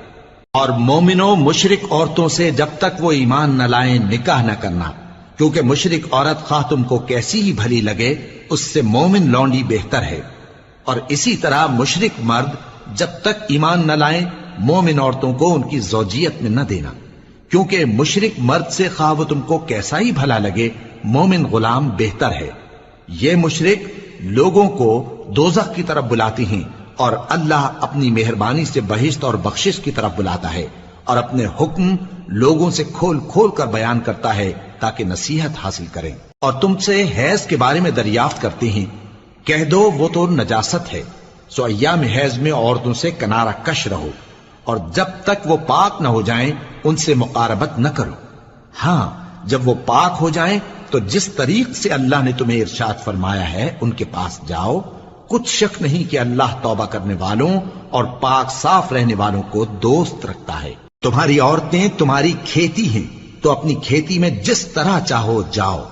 اور مومنوں مشرک عورتوں سے جب تک وہ ایمان نہ لائیں نکاح نہ کرنا، کیونکہ مشرک عورت خواہ تم کو کیسی ہی بھلی لگے اس سے مومن لونڈی بہتر ہے، اور اسی طرح مشرک مرد جب تک ایمان نہ لائیں مومن عورتوں کو ان کی زوجیت میں نہ دینا، کیونکہ مشرک مرد سے خواہ وہ تم کو کیسا ہی بھلا لگے مومن غلام بہتر ہے۔ یہ مشرک لوگوں کو دوزخ کی طرف بلاتی ہیں، اور اللہ اپنی مہربانی سے بہشت اور بخشش کی طرف بلاتا ہے، اور اپنے حکم لوگوں سے کھول کھول کر بیان کرتا ہے تاکہ نصیحت حاصل کریں۔ اور تم سے حیض کے بارے میں دریافت کرتے ہیں، کہہ دو وہ تو نجاست ہے، سو ایام حیض میں عورتوں سے کنارہ کش رہو، اور جب تک وہ پاک نہ ہو جائیں ان سے مقاربت نہ کرو۔ ہاں جب وہ پاک ہو جائیں تو جس طریق سے اللہ نے تمہیں ارشاد فرمایا ہے ان کے پاس جاؤ، کچھ شک نہیں کہ اللہ توبہ کرنے والوں اور پاک صاف رہنے والوں کو دوست رکھتا ہے۔ تمہاری عورتیں تمہاری کھیتی ہیں، تو اپنی کھیتی میں جس طرح چاہو جاؤ،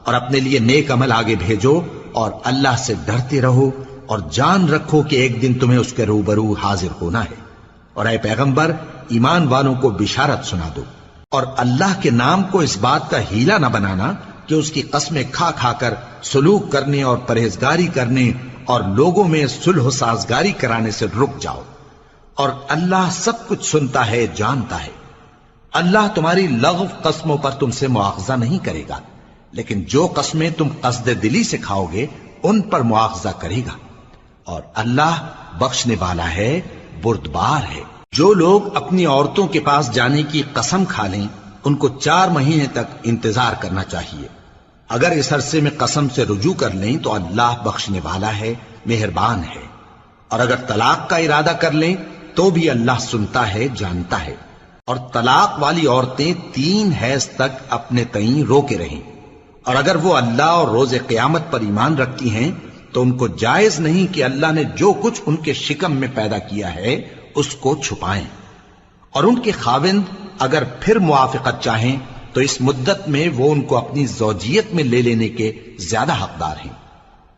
اور اپنے لیے نیک عمل آگے بھیجو، اور اللہ سے ڈرتے رہو، اور جان رکھو کہ ایک دن تمہیں اس کے روبرو حاضر ہونا ہے۔ اور اے پیغمبر ایمان والوں کو بشارت سنا دو، اور اللہ کے نام کو اس بات کا ہیلہ نہ بنانا کہ اس کی قسمیں کھا کھا کر سلوک کرنے اور پرہیزگاری کرنے اور لوگوں میں صلح و سازگاری کرانے سے رک جاؤ، اور اللہ سب کچھ سنتا ہے جانتا ہے۔ اللہ تمہاری لغو قسموں پر تم سے مواخذہ نہیں کرے گا، لیکن جو قسمیں تم قصد دلی سے کھاؤ گے ان پر مواخذہ کرے گا، اور اللہ بخشنے والا ہے بردبار ہے۔ جو لوگ اپنی عورتوں کے پاس جانے کی قسم کھا لیں ان کو 4 مہینے تک انتظار کرنا چاہیے۔ اگر اس عرصے میں قسم سے رجوع کر لیں تو اللہ بخشنے والا ہے، مہربان ہے، اور اگر طلاق کا ارادہ کر لیں تو بھی اللہ سنتا ہے جانتا ہے۔ اور طلاق والی عورتیں 3 حیض تک اپنے تئیں روکے رہیں، اور اگر وہ اللہ اور روز قیامت پر ایمان رکھتی ہیں تو ان کو جائز نہیں کہ اللہ نے جو کچھ ان کے شکم میں پیدا کیا ہے اس کو چھپائیں، اور ان کے خاوند اگر پھر موافقت چاہیں تو اس مدت میں وہ ان کو اپنی زوجیت میں لے لینے کے زیادہ حقدار ہیں۔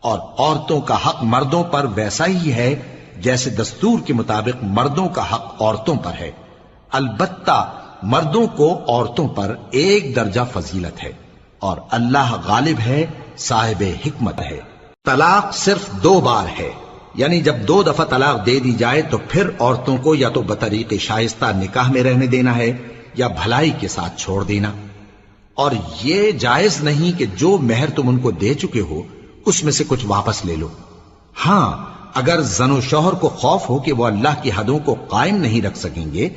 اور عورتوں کا حق مردوں پر ویسا ہی ہے جیسے دستور کے مطابق مردوں کا حق عورتوں پر ہے، البتہ مردوں کو عورتوں پر 1 درجہ فضیلت ہے، اور اللہ غالب ہے، صاحب حکمت ہے۔ طلاق صرف 2 بار ہے، یعنی جب 2 دفعہ طلاق دے دی جائے تو پھر عورتوں کو یا تو بطریق شائستہ نکاح میں رہنے دینا ہے یا بھلائی کے ساتھ چھوڑ دینا، اور یہ جائز نہیں کہ جو مہر تم ان کو دے چکے ہو اس میں سے کچھ واپس لے لو۔ ہاں اگر زن و شوہر کو خوف ہو کہ وہ اللہ کی حدوں کو قائم نہیں رکھ سکیں گے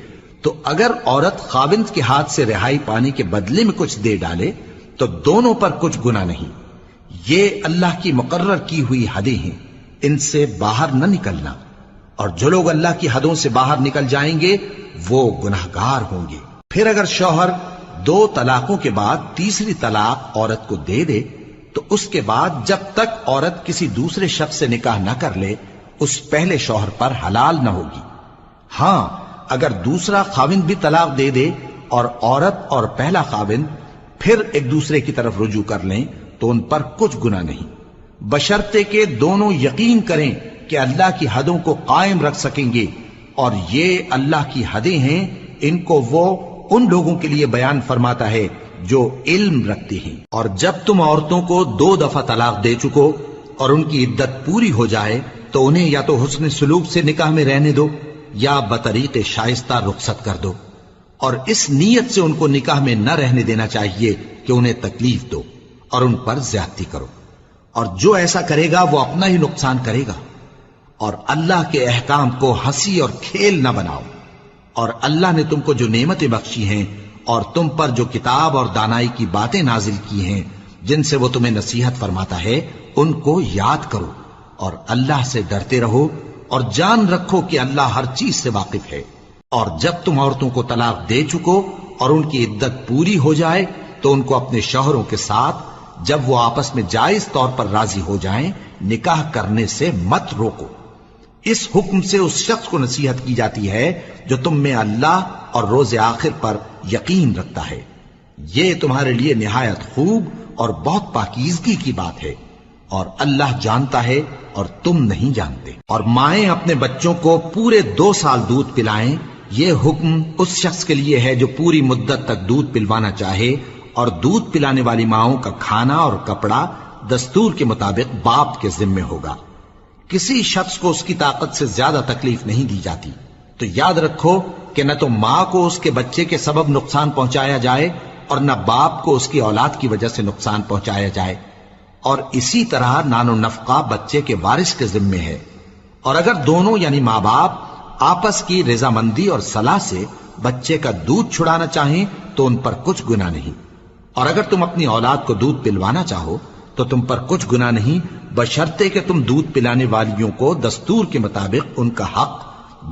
تو اگر عورت خاوند کے ہاتھ سے رہائی پانے کے بدلے میں کچھ دے ڈالے تو دونوں پر کچھ گناہ نہیں۔ یہ اللہ کی مقرر کی ہوئی حدیں ہیں، ان سے باہر نہ نکلنا، اور جو لوگ اللہ کی حدوں سے باہر نکل جائیں گے وہ گناہگار ہوں گے۔ پھر اگر شوہر 2 طلاقوں کے بعد تیسری طلاق عورت کو دے دے تو اس کے بعد جب تک عورت کسی دوسرے شخص سے نکاح نہ کر لے اس پہلے شوہر پر حلال نہ ہوگی۔ ہاں اگر دوسرا خاوند بھی طلاق دے دے اور عورت اور پہلا خاوند پھر ایک دوسرے کی طرف رجوع کر لیں تو ان پر کچھ گناہ نہیں، بشرطے کہ دونوں یقین کریں کہ اللہ کی حدوں کو قائم رکھ سکیں گے، اور یہ اللہ کی حدیں ہیں، ان کو وہ ان لوگوں کے لیے بیان فرماتا ہے جو علم رکھتے ہیں۔ اور جب تم عورتوں کو 2 دفعہ طلاق دے چکو اور ان کی عدت پوری ہو جائے تو انہیں یا تو حسن سلوک سے نکاح میں رہنے دو یا بطریق شائستہ رخصت کر دو، اور اس نیت سے ان کو نکاح میں نہ رہنے دینا چاہیے کہ انہیں تکلیف دو اور ان پر زیادتی کرو، اور جو ایسا کرے گا وہ اپنا ہی نقصان کرے گا۔ اور اللہ کے احکام کو ہنسی اور کھیل نہ بناؤ، اور اللہ نے تم کو جو نعمتیں بخشی ہیں اور تم پر جو کتاب اور دانائی کی باتیں نازل کی ہیں جن سے وہ تمہیں نصیحت فرماتا ہے ان کو یاد کرو، اور اللہ سے ڈرتے رہو، اور جان رکھو کہ اللہ ہر چیز سے واقف ہے۔ اور جب تم عورتوں کو طلاق دے چکو اور ان کی عدت پوری ہو جائے تو ان کو اپنے شوہروں کے ساتھ جب وہ آپس میں جائز طور پر راضی ہو جائیں نکاح کرنے سے مت روکو۔ اس حکم سے اس شخص کو نصیحت کی جاتی ہے جو تم میں اللہ اور روز آخر پر یقین رکھتا ہے، یہ تمہارے لیے نہایت خوب اور بہت پاکیزگی کی بات ہے، اور اللہ جانتا ہے اور تم نہیں جانتے۔ اور مائیں اپنے بچوں کو پورے 2 سال دودھ پلائیں یہ حکم اس شخص کے لیے ہے جو پوری مدت تک دودھ پلوانا چاہے، اور دودھ پلانے والی ماؤں کا کھانا اور کپڑا دستور کے مطابق باپ کے ذمے ہوگا۔ کسی شخص کو اس کی طاقت سے زیادہ تکلیف نہیں دی جاتی، تو یاد رکھو کہ نہ تو ماں کو اس کے بچے کے سبب نقصان پہنچایا جائے اور نہ باپ کو اس کی اولاد کی وجہ سے نقصان پہنچایا جائے، اور اسی طرح نان و نفقہ بچے کے وارث کے ذمے ہے۔ اور اگر دونوں یعنی ماں باپ آپس کی رضامندی اور صلاح سے بچے کا دودھ چھڑانا چاہیں تو ان پر کچھ گناہ نہیں، اور اگر تم اپنی اولاد کو دودھ پلوانا چاہو تو تم پر کچھ گناہ نہیں، بشرطے کہ تم دودھ پلانے والیوں کو دستور کے مطابق ان کا حق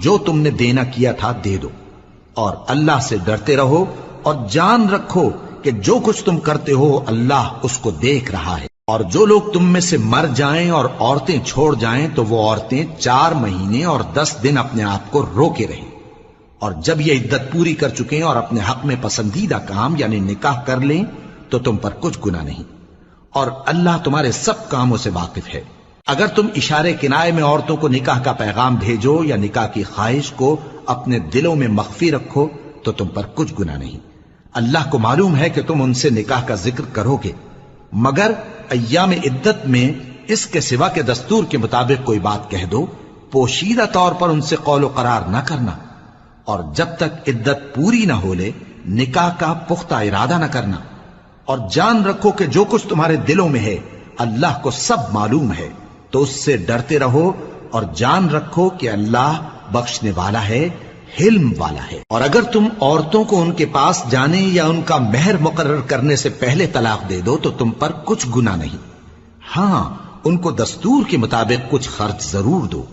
جو تم نے دینا کیا تھا دے دو، اور اللہ سے ڈرتے رہو اور جان رکھو کہ جو کچھ تم کرتے ہو اللہ اس کو دیکھ رہا ہے۔ اور جو لوگ تم میں سے مر جائیں اور عورتیں چھوڑ جائیں تو وہ عورتیں 4 مہینے اور 10 دن اپنے آپ کو روکے رہیں، اور جب یہ عدت پوری کر چکیں اور اپنے حق میں پسندیدہ کام یعنی نکاح کر لیں تو تم پر کچھ گناہ نہیں، اور اللہ تمہارے سب کاموں سے واقف ہے۔ اگر تم اشارے کنائے میں عورتوں کو نکاح کا پیغام بھیجو یا نکاح کی خواہش کو اپنے دلوں میں مخفی رکھو تو تم پر کچھ گناہ نہیں۔ اللہ کو معلوم ہے کہ تم ان سے نکاح کا ذکر کرو گے، مگر ایام عدت میں اس کے سوا کے دستور کے مطابق کوئی بات کہہ دو، پوشیدہ طور پر ان سے قول و قرار نہ کرنا، اور جب تک عدت پوری نہ ہو لے نکاح کا پختہ ارادہ نہ کرنا، اور جان رکھو کہ جو کچھ تمہارے دلوں میں ہے اللہ کو سب معلوم ہے، تو اس سے ڈرتے رہو اور جان رکھو کہ اللہ بخشنے والا ہے، حلم والا ہے۔ اور اگر تم عورتوں کو ان کے پاس جانے یا ان کا مہر مقرر کرنے سے پہلے طلاق دے دو تو تم پر کچھ گناہ نہیں، ہاں ان کو دستور کے مطابق کچھ خرچ ضرور دو،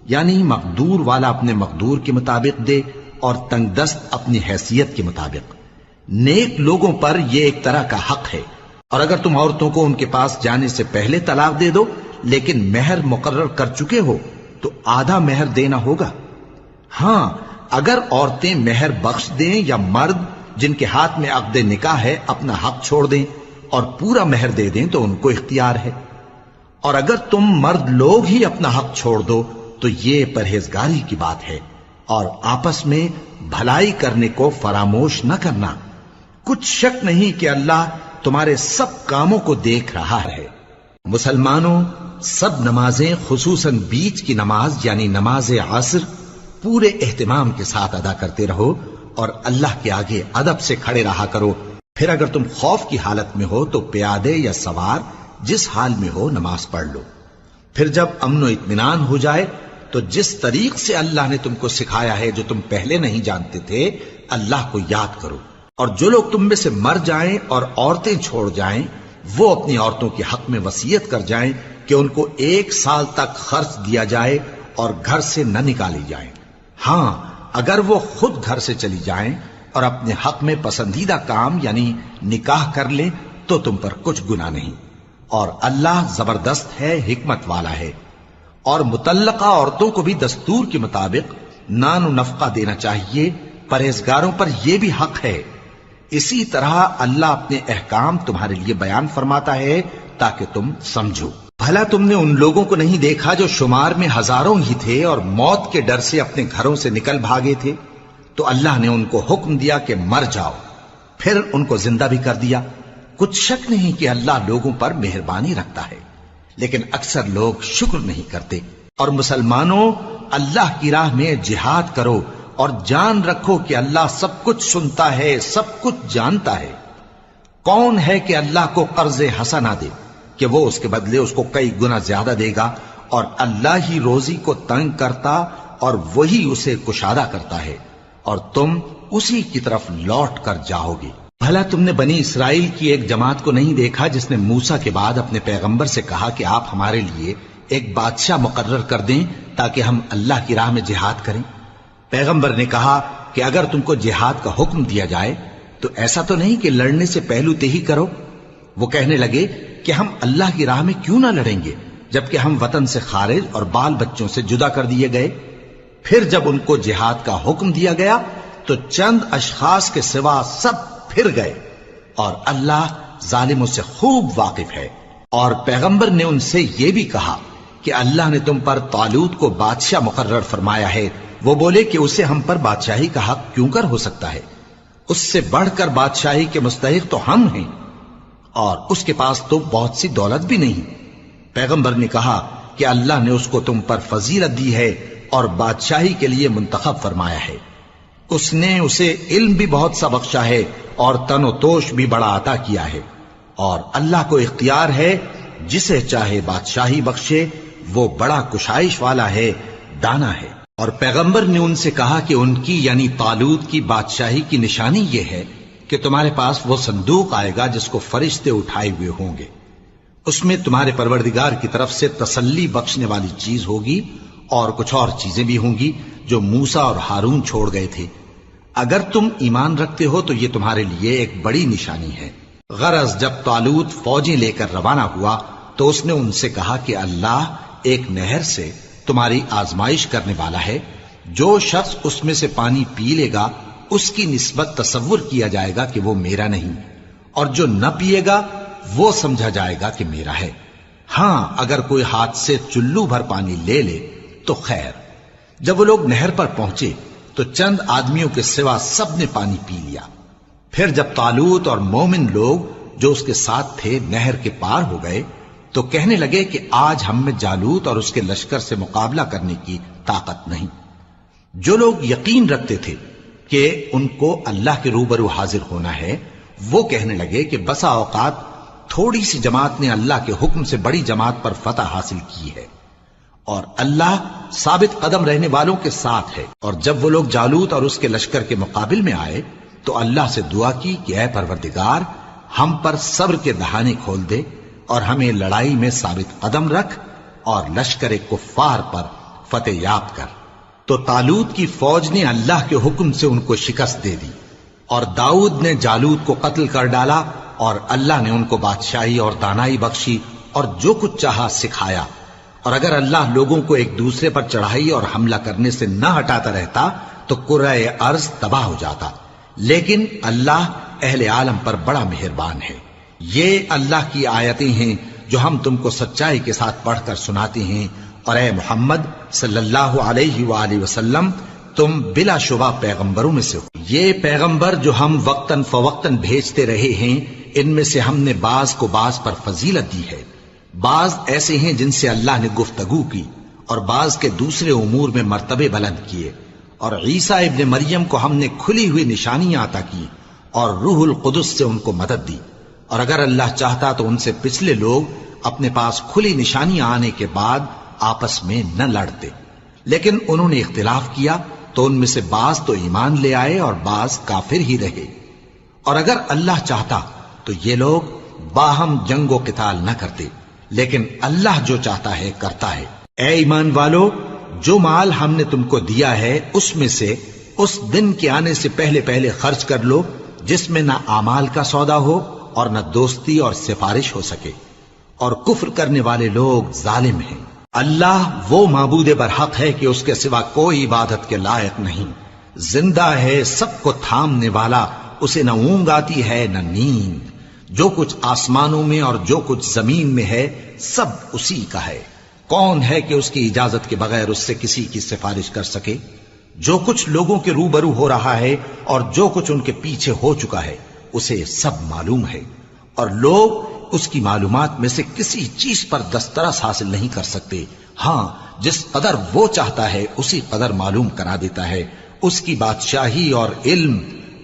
یعنی مقدور والا اپنے مقدور کے مطابق دے اور تنگ دست اپنی حیثیت کے مطابق۔ نیک لوگوں پر یہ ایک طرح کا حق ہے۔ اور اگر تم عورتوں کو ان کے پاس جانے سے پہلے طلاق دے دو لیکن مہر مقرر کر چکے ہو تو آدھا مہر دینا ہوگا۔ ہاں اگر عورتیں مہر بخش دیں یا مرد جن کے ہاتھ میں عقد نکاح ہے اپنا حق چھوڑ دیں اور پورا مہر دے دیں تو ان کو اختیار ہے۔ اور اگر تم مرد لوگ ہی اپنا حق چھوڑ دو تو یہ پرہیزگاری کی بات ہے، اور آپس میں بھلائی کرنے کو فراموش نہ کرنا۔ کچھ شک نہیں کہ اللہ تمہارے سب کاموں کو دیکھ رہا ہے۔ مسلمانوں، سب نمازیں خصوصاً بیچ کی نماز یعنی نماز عصر پورے اہتمام کے ساتھ ادا کرتے رہو اور اللہ کے آگے ادب سے کھڑے رہا کرو۔ پھر اگر تم خوف کی حالت میں ہو تو پیادے یا سوار جس حال میں ہو نماز پڑھ لو۔ پھر جب امن و اطمینان ہو جائے تو جس طریق سے اللہ نے تم کو سکھایا ہے جو تم پہلے نہیں جانتے تھے اللہ کو یاد کرو۔ اور جو لوگ تم میں سے مر جائیں اور عورتیں چھوڑ جائیں وہ اپنی عورتوں کے حق میں وصیت کر جائیں کہ ان کو 1 سال تک خرچ دیا جائے اور گھر سے نہ نکالی جائیں۔ ہاں اگر وہ خود گھر سے چلی جائیں اور اپنے حق میں پسندیدہ کام یعنی نکاح کر لیں تو تم پر کچھ گناہ نہیں، اور اللہ زبردست ہے، حکمت والا ہے۔ اور مطلقہ عورتوں کو بھی دستور کے مطابق نان و نفقہ دینا چاہیے، پرہیزگاروں پر یہ بھی حق ہے۔ اسی طرح اللہ اپنے احکام تمہارے لیے بیان فرماتا ہے تاکہ تم سمجھو۔ بھلا تم نے ان لوگوں کو نہیں دیکھا جو شمار میں ہزاروں ہی تھے اور موت کے ڈر سے اپنے گھروں سے نکل بھاگے تھے، تو اللہ نے ان کو حکم دیا کہ مر جاؤ، پھر ان کو زندہ بھی کر دیا۔ کچھ شک نہیں کہ اللہ لوگوں پر مہربانی رکھتا ہے، لیکن اکثر لوگ شکر نہیں کرتے۔ اور مسلمانوں، اللہ کی راہ میں جہاد کرو اور جان رکھو کہ اللہ سب کچھ سنتا ہے، سب کچھ جانتا ہے۔ کون ہے کہ اللہ کو قرض حسنہ دے کہ وہ اس کے بدلے اس کو کئی گنا زیادہ دے گا، اور اللہ ہی روزی کو تنگ کرتا اور وہی اسے کشادہ کرتا ہے، اور تم اسی کی طرف لوٹ کر جاؤ گے۔ بھلا تم نے بنی اسرائیل کی ایک جماعت کو نہیں دیکھا جس نے موسیٰ کے بعد اپنے پیغمبر سے کہا کہ آپ ہمارے لیے ایک بادشاہ مقرر کر دیں تاکہ ہم اللہ کی راہ میں جہاد کریں؟ پیغمبر نے کہا کہ اگر تم کو جہاد کا حکم دیا جائے تو ایسا تو نہیں کہ لڑنے سے پہلو تہی کرو۔ وہ کہنے لگے کہ ہم اللہ کی راہ میں کیوں نہ لڑیں گے جبکہ ہم وطن سے خارج اور بال بچوں سے جدا کر دیے گئے۔ پھر جب ان کو جہاد کا حکم دیا گیا تو چند اشخاص کے سوا سب پھر گئے، اور اللہ ظالموں سے خوب واقف ہے۔ اور پیغمبر نے ان سے یہ بھی کہا کہ اللہ نے تم پر طالوت کو بادشاہ مقرر فرمایا ہے وہ بولے کہ اسے ہم پر بادشاہی کا حق کیوں کر ہو سکتا ہے؟ اس سے بڑھ کر بادشاہی کے مستحق تو ہم ہیں، اور اس کے پاس تو بہت سی دولت بھی نہیں۔ پیغمبر نے کہا کہ اللہ نے اس کو تم پر فضیلت دی ہے اور بادشاہی کے لیے منتخب فرمایا ہے۔ اس نے اسے علم بھی بہت سا بخشا ہے اور تن و توش بھی بڑا عطا کیا ہے، اور اللہ کو اختیار ہے جسے چاہے بادشاہی بخشے، وہ بڑا کشائش والا ہے، دانا ہے۔ اور پیغمبر نے ان سے کہا کہ ان کی یعنی طالوت کی بادشاہی کی نشانی یہ ہے کہ تمہارے پاس وہ صندوق آئے گا جس کو فرشتے اٹھائے ہوئے ہوں گے، اس میں تمہارے پروردگار کی طرف سے تسلی بخشنے والی چیز ہوگی اور کچھ اور چیزیں بھی ہوں گی جو موسیٰ اور ہارون چھوڑ گئے تھے۔ اگر تم ایمان رکھتے ہو تو یہ تمہارے لیے ایک بڑی نشانی ہے۔ غرض جب طالوت فوجیں لے کر روانہ ہوا تو اس نے ان سے کہا کہ اللہ ایک نہر سے تمہاری آزمائش کرنے والا ہے، جو شخص اس میں سے پانی پی لے گا اس کی نسبت تصور کیا جائے گا کہ وہ میرا نہیں، اور جو نہ پیے گا وہ سمجھا جائے گا کہ میرا ہے۔ ہاں اگر کوئی ہاتھ سے چلو بھر پانی لے لے تو خیر۔ جب وہ لوگ نہر پر پہنچے تو چند آدمیوں کے سوا سب نے پانی پی لیا۔ پھر جب طالوت اور مومن لوگ جو اس کے ساتھ تھے نہر کے پار ہو گئے تو کہنے لگے کہ آج ہم میں جالوت اور اس کے لشکر سے مقابلہ کرنے کی طاقت نہیں۔ جو لوگ یقین رکھتے تھے کہ ان کو اللہ کے روبرو حاضر ہونا ہے، وہ کہنے لگے کہ بسا اوقات تھوڑی سی جماعت نے اللہ کے حکم سے بڑی جماعت پر فتح حاصل کی ہے، اور اللہ ثابت قدم رہنے والوں کے ساتھ ہے۔ اور جب وہ لوگ جالوت اور اس کے لشکر کے مقابل میں آئے تو اللہ سے دعا کی کہ اے پروردگار، ہم پر صبر کے دہانے کھول دے اور ہمیں لڑائی میں ثابت قدم رکھ اور لشکر کفار پر فتح یاب کر۔ تو طالوت کی فوج نے اللہ کے حکم سے ان کو شکست دے دی، اور داؤد نے جالوت کو قتل کر ڈالا، اور اللہ نے ان کو بادشاہی اور دانائی بخشی اور جو کچھ چاہا سکھایا۔ اور اگر اللہ لوگوں کو ایک دوسرے پر چڑھائی اور حملہ کرنے سے نہ ہٹاتا رہتا تو کرۂ ارض تباہ ہو جاتا، لیکن اللہ اہل عالم پر بڑا مہربان ہے۔ یہ اللہ کی آیتیں ہیں جو ہم تم کو سچائی کے ساتھ پڑھ کر سناتے ہیں، اور اے محمد صلی اللہ علیہ وآلہ وسلم تم بلا شبہ پیغمبروں میں سے ہو۔ یہ پیغمبر جو ہم وقتاً فوقتاً بھیجتے رہے ہیں، ان میں سے ہم نے بعض کو بعض پر فضیلت دی ہے۔ بعض ایسے ہیں جن سے اللہ نے گفتگو کی، اور بعض کے دوسرے امور میں مرتبے بلند کیے، اور عیسیٰ ابن مریم کو ہم نے کھلی ہوئی نشانیاں عطا کی اور روح القدس سے ان کو مدد دی۔ اور اگر اللہ چاہتا تو ان سے پچھلے لوگ اپنے پاس کھلی نشانیاں آنے کے بعد آپس میں نہ لڑتے، لیکن انہوں نے اختلاف کیا تو ان میں سے بعض تو ایمان لے آئے اور بعض کافر ہی رہے۔ اور اگر اللہ چاہتا تو یہ لوگ باہم جنگ و قتال نہ کرتے، لیکن اللہ جو چاہتا ہے کرتا ہے۔ اے ایمان والو، جو مال ہم نے تم کو دیا ہے اس میں سے اس دن کے آنے سے پہلے پہلے خرچ کر لو جس میں نہ اعمال کا سودا ہو اور نہ دوستی اور سفارش ہو سکے، اور کفر کرنے والے لوگ ظالم ہیں۔ اللہ وہ معبود برحق ہے کہ اس کے سوا کوئی عبادت کے لائق نہیں، زندہ ہے، سب کو تھامنے والا، اسے نہ اونگ آتی ہے نہ نیند۔ جو کچھ آسمانوں میں اور جو کچھ زمین میں ہے سب اسی کا ہے۔ کون ہے کہ اس کی اجازت کے بغیر اس سے کسی کی سفارش کر سکے؟ جو کچھ لوگوں کے روبرو ہو رہا ہے اور جو کچھ ان کے پیچھے ہو چکا ہے اسے سب معلوم ہے، اور لوگ اس کی معلومات میں سے کسی چیز پر دسترس حاصل نہیں کر سکتے۔ ہاں جس قدر وہ چاہتا ہے اسی قدر معلوم کرا دیتا ہے۔ اس کی بادشاہی اور علم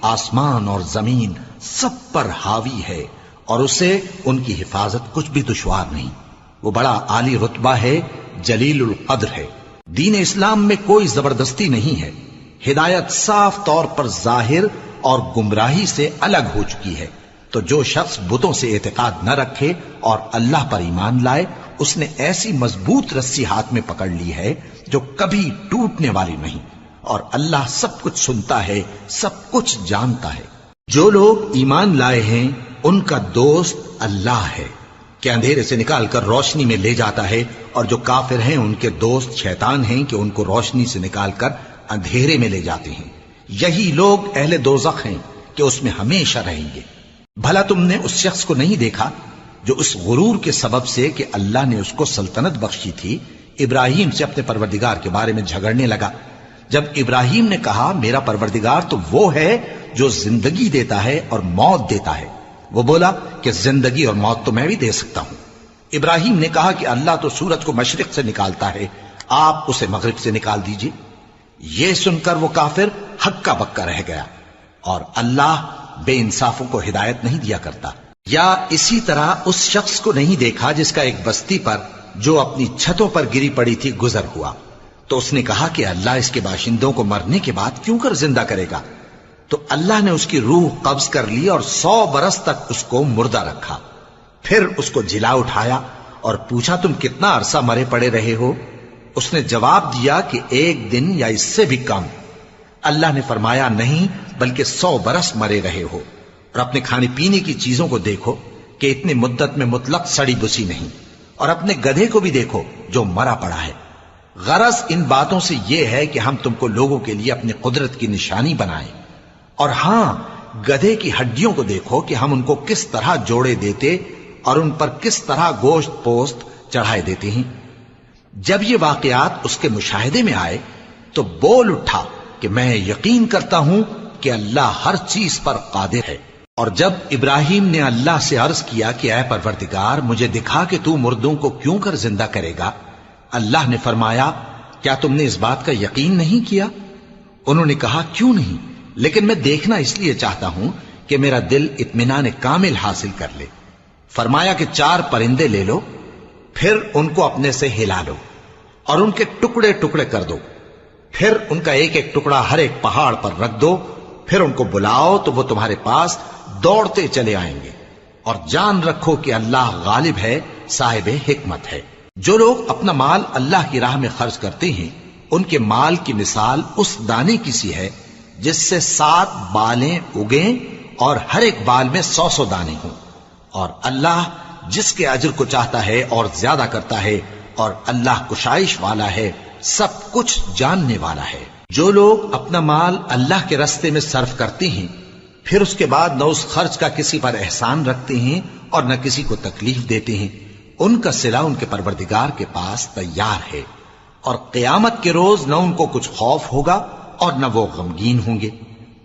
آسمان اور زمین سب پر حاوی ہے، اور اسے ان کی حفاظت کچھ بھی دشوار نہیں۔ وہ بڑا عالی رتبہ ہے، جلیل القدر ہے۔ دین اسلام میں کوئی زبردستی نہیں ہے، ہدایت صاف طور پر ظاہر اور گمراہی سے الگ ہو چکی ہے۔ تو جو شخص بتوں سے اعتقاد نہ رکھے اور اللہ پر ایمان لائے، اس نے ایسی مضبوط رسی ہاتھ میں پکڑ لی ہے جو کبھی ٹوٹنے والی نہیں، اور اللہ سب کچھ سنتا ہے، سب کچھ جانتا ہے۔ جو لوگ ایمان لائے ہیں ان کا دوست اللہ ہے کہ اندھیرے سے نکال کر روشنی میں لے جاتا ہے، اور جو کافر ہیں ان کے دوست شیطان ہیں کہ ان کو روشنی سے نکال کر اندھیرے میں لے جاتے ہیں۔ یہی لوگ اہل دوزخ ہیں کہ اس میں ہمیشہ رہیں گے۔ بھلا تم نے اس شخص کو نہیں دیکھا جو اس غرور کے سبب سے کہ اللہ نے اس کو سلطنت بخشی تھی ابراہیم سے اپنے پروردگار کے بارے میں جھگڑنے لگا؟ جب ابراہیم نے کہا میرا پروردگار تو وہ ہے جو زندگی دیتا ہے اور موت دیتا ہے، وہ بولا کہ زندگی اور موت تو میں بھی دے سکتا ہوں۔ ابراہیم نے کہا کہ اللہ تو سورج کو مشرق سے نکالتا ہے، آپ اسے مغرب سے نکال دیجئے۔ یہ سن کر وہ کافر ہکا بکا رہ گیا، اور اللہ بے انصافوں کو ہدایت نہیں دیا کرتا۔ یا اسی طرح اس شخص کو نہیں دیکھا جس کا ایک بستی پر جو اپنی چھتوں پر گری پڑی تھی گزر ہوا، تو اس نے کہا کہ اللہ اس کے باشندوں کو مرنے کے بعد کیوں کر زندہ کرے گا؟ تو اللہ نے اس کی روح قبض کر لی اور 100 برس تک اس کو مردہ رکھا۔ پھر اس کو جلا اٹھایا اور پوچھا تم کتنا عرصہ مرے پڑے رہے ہو؟ اس نے جواب دیا کہ 1 دن یا اس سے بھی کم۔ اللہ نے فرمایا نہیں بلکہ 100 برس مرے رہے ہو، اور اپنے کھانے پینے کی چیزوں کو دیکھو کہ اتنی مدت میں مطلق سڑی بسی نہیں، اور اپنے گدھے کو بھی دیکھو جو مرا پڑا ہے۔ غرض ان باتوں سے یہ ہے کہ ہم تم کو لوگوں کے لیے اپنی قدرت کی نشانی بنائیں، اور ہاں گدھے کی ہڈیوں کو دیکھو کہ ہم ان کو کس طرح جوڑے دیتے اور ان پر کس طرح گوشت پوست چڑھائے دیتے ہیں۔ جب یہ واقعات اس کے مشاہدے میں آئے تو بول اٹھا کہ میں یقین کرتا ہوں کہ اللہ ہر چیز پر قادر ہے۔ اور جب ابراہیم نے اللہ سے عرض کیا کہ اے پروردگار مجھے دکھا کہ تو مردوں کو کیوں کر زندہ کرے گا، اللہ نے فرمایا کیا تم نے اس بات کا یقین نہیں کیا؟ انہوں نے کہا کیوں نہیں، لیکن میں دیکھنا اس لیے چاہتا ہوں کہ میرا دل اطمینان کامل حاصل کر لے۔ فرمایا کہ 4 پرندے لے لو، پھر ان کو اپنے سے ہلا لو اور ان کے ٹکڑے ٹکڑے کر دو، پھر ان کا ایک ایک ٹکڑا ہر ایک پہاڑ پر رکھ دو، پھر ان کو بلاؤ تو وہ تمہارے پاس دوڑتے چلے آئیں گے، اور جان رکھو کہ اللہ غالب ہے، صاحب حکمت ہے۔ جو لوگ اپنا مال اللہ کی راہ میں خرچ کرتے ہیں ان کے مال کی مثال اس دانے کی سی ہے جس سے 7 بالیں اگیں اور ہر ایک بال میں 100 دانے ہوں، اور اللہ جس کے اجر کو چاہتا ہے اور زیادہ کرتا ہے، اور اللہ کشائش والا ہے، سب کچھ جاننے والا ہے۔ جو لوگ اپنا مال اللہ کے راستے میں صرف کرتے ہیں پھر اس کے بعد نہ اس خرچ کا کسی پر احسان رکھتے ہیں اور نہ کسی کو تکلیف دیتے ہیں، ان کا صلہ ان کے پروردگار کے پاس تیار ہے، اور قیامت کے روز نہ ان کو کچھ خوف ہوگا اور نہ وہ غمگین ہوں گے۔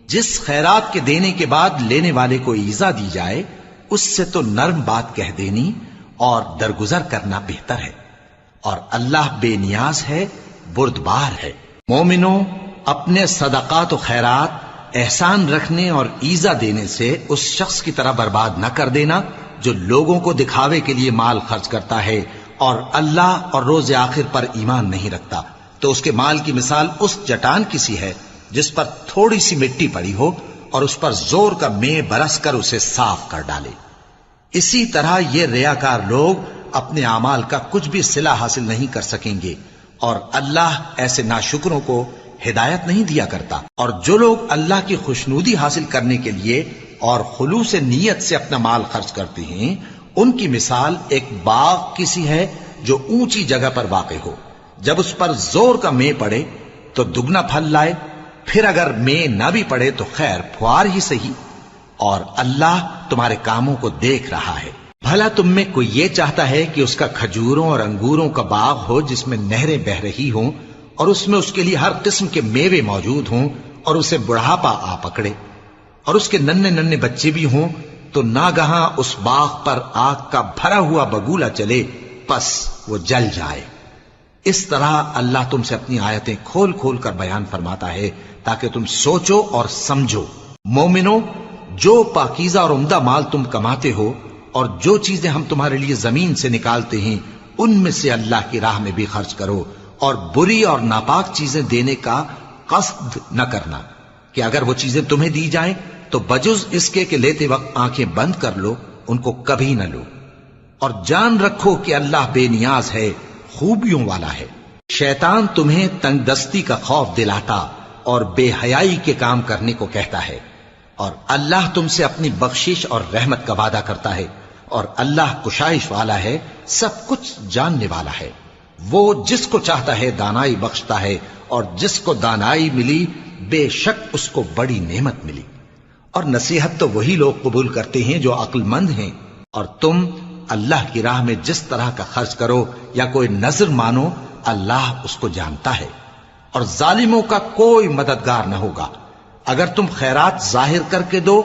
جس خیرات کے دینے کے بعد لینے والے کو ایذا دی جائے اس سے تو نرم بات کہہ دینی اور درگزر کرنا بہتر ہے، اور اللہ بے نیاز ہے، بردبار ہے۔ مومنوں، اپنے صدقات و خیرات احسان رکھنے اور ایذا دینے سے اس شخص کی طرح برباد نہ کر دینا جو لوگوں کو دکھاوے کے لیے مال خرچ کرتا ہے اور اللہ اور روز آخر پر ایمان نہیں رکھتا، تو اس کے مال کی مثال اس چٹان کی سی ہے جس پر تھوڑی سی مٹی پڑی ہو اور اس پر زور کا مے برس کر اسے صاف کر ڈالے۔ اسی طرح یہ ریاکار لوگ اپنے اعمال کا کچھ بھی صلہ حاصل نہیں کر سکیں گے، اور اللہ ایسے ناشکروں کو ہدایت نہیں دیا کرتا۔ اور جو لوگ اللہ کی خوشنودی حاصل کرنے کے لیے اور خلوص نیت سے اپنا مال خرچ کرتے ہیں ان کی مثال ایک باغ کی سی ہے جو اونچی جگہ پر واقع ہو، جب اس پر زور کا مے پڑے تو دگنا پھل لائے، پھر اگر مے نہ بھی پڑے تو خیر پھوار ہی صحیح، اور اللہ تمہارے کاموں کو دیکھ رہا ہے۔ بھلا تم میں کوئی یہ چاہتا ہے کہ اس کا کھجوروں اور انگوروں کا باغ ہو جس میں نہریں بہ رہی ہوں اور اس میں اس کے لیے ہر قسم کے میوے موجود ہوں، اور اسے بڑھاپا آ پکڑے اور اس کے ننھے ننھے بچے بھی ہوں، تو ناگہاں اس باغ پر آگ کا بھرا ہوا بگولا چلے، پس وہ جل جائے۔ اس طرح اللہ تم سے اپنی آیتیں کھول کھول کر بیان فرماتا ہے تاکہ تم سوچو اور سمجھو۔ مومنو، جو پاکیزہ اور عمدہ مال تم کماتے ہو اور جو چیزیں ہم تمہارے لیے زمین سے نکالتے ہیں ان میں سے اللہ کی راہ میں بھی خرچ کرو، اور بری اور ناپاک چیزیں دینے کا قصد نہ کرنا کہ اگر وہ چیزیں تمہیں دی جائیں تو بجز اس کے کہ لیتے وقت آنکھیں بند کر لو، ان کو کبھی نہ لو، اور جان رکھو کہ اللہ بے نیاز ہے، خوبیوں والا ہے۔ شیطان تمہیں تنگ دستی کا خوف دلاتا اور بے حیائی کے کام کرنے کو کہتا ہے، اور اللہ تم سے اپنی بخشش اور رحمت کا وعدہ کرتا ہے، اور اللہ کشائش والا ہے، سب کچھ جاننے والا ہے۔ وہ جس کو چاہتا ہے دانائی بخشتا ہے، اور جس کو دانائی ملی بے شک اس کو بڑی نعمت ملی۔ اور نصیحت تو وہی لوگ قبول کرتے ہیں جو عقل مند ہیں، اور تم اللہ کی راہ میں جس طرح کا خرچ کرو یا کوئی نذر مانو اللہ اس کو جانتا ہے۔ اور ظالموں کا کوئی مددگار نہ ہوگا۔ اگر تم خیرات ظاہر کر کے دو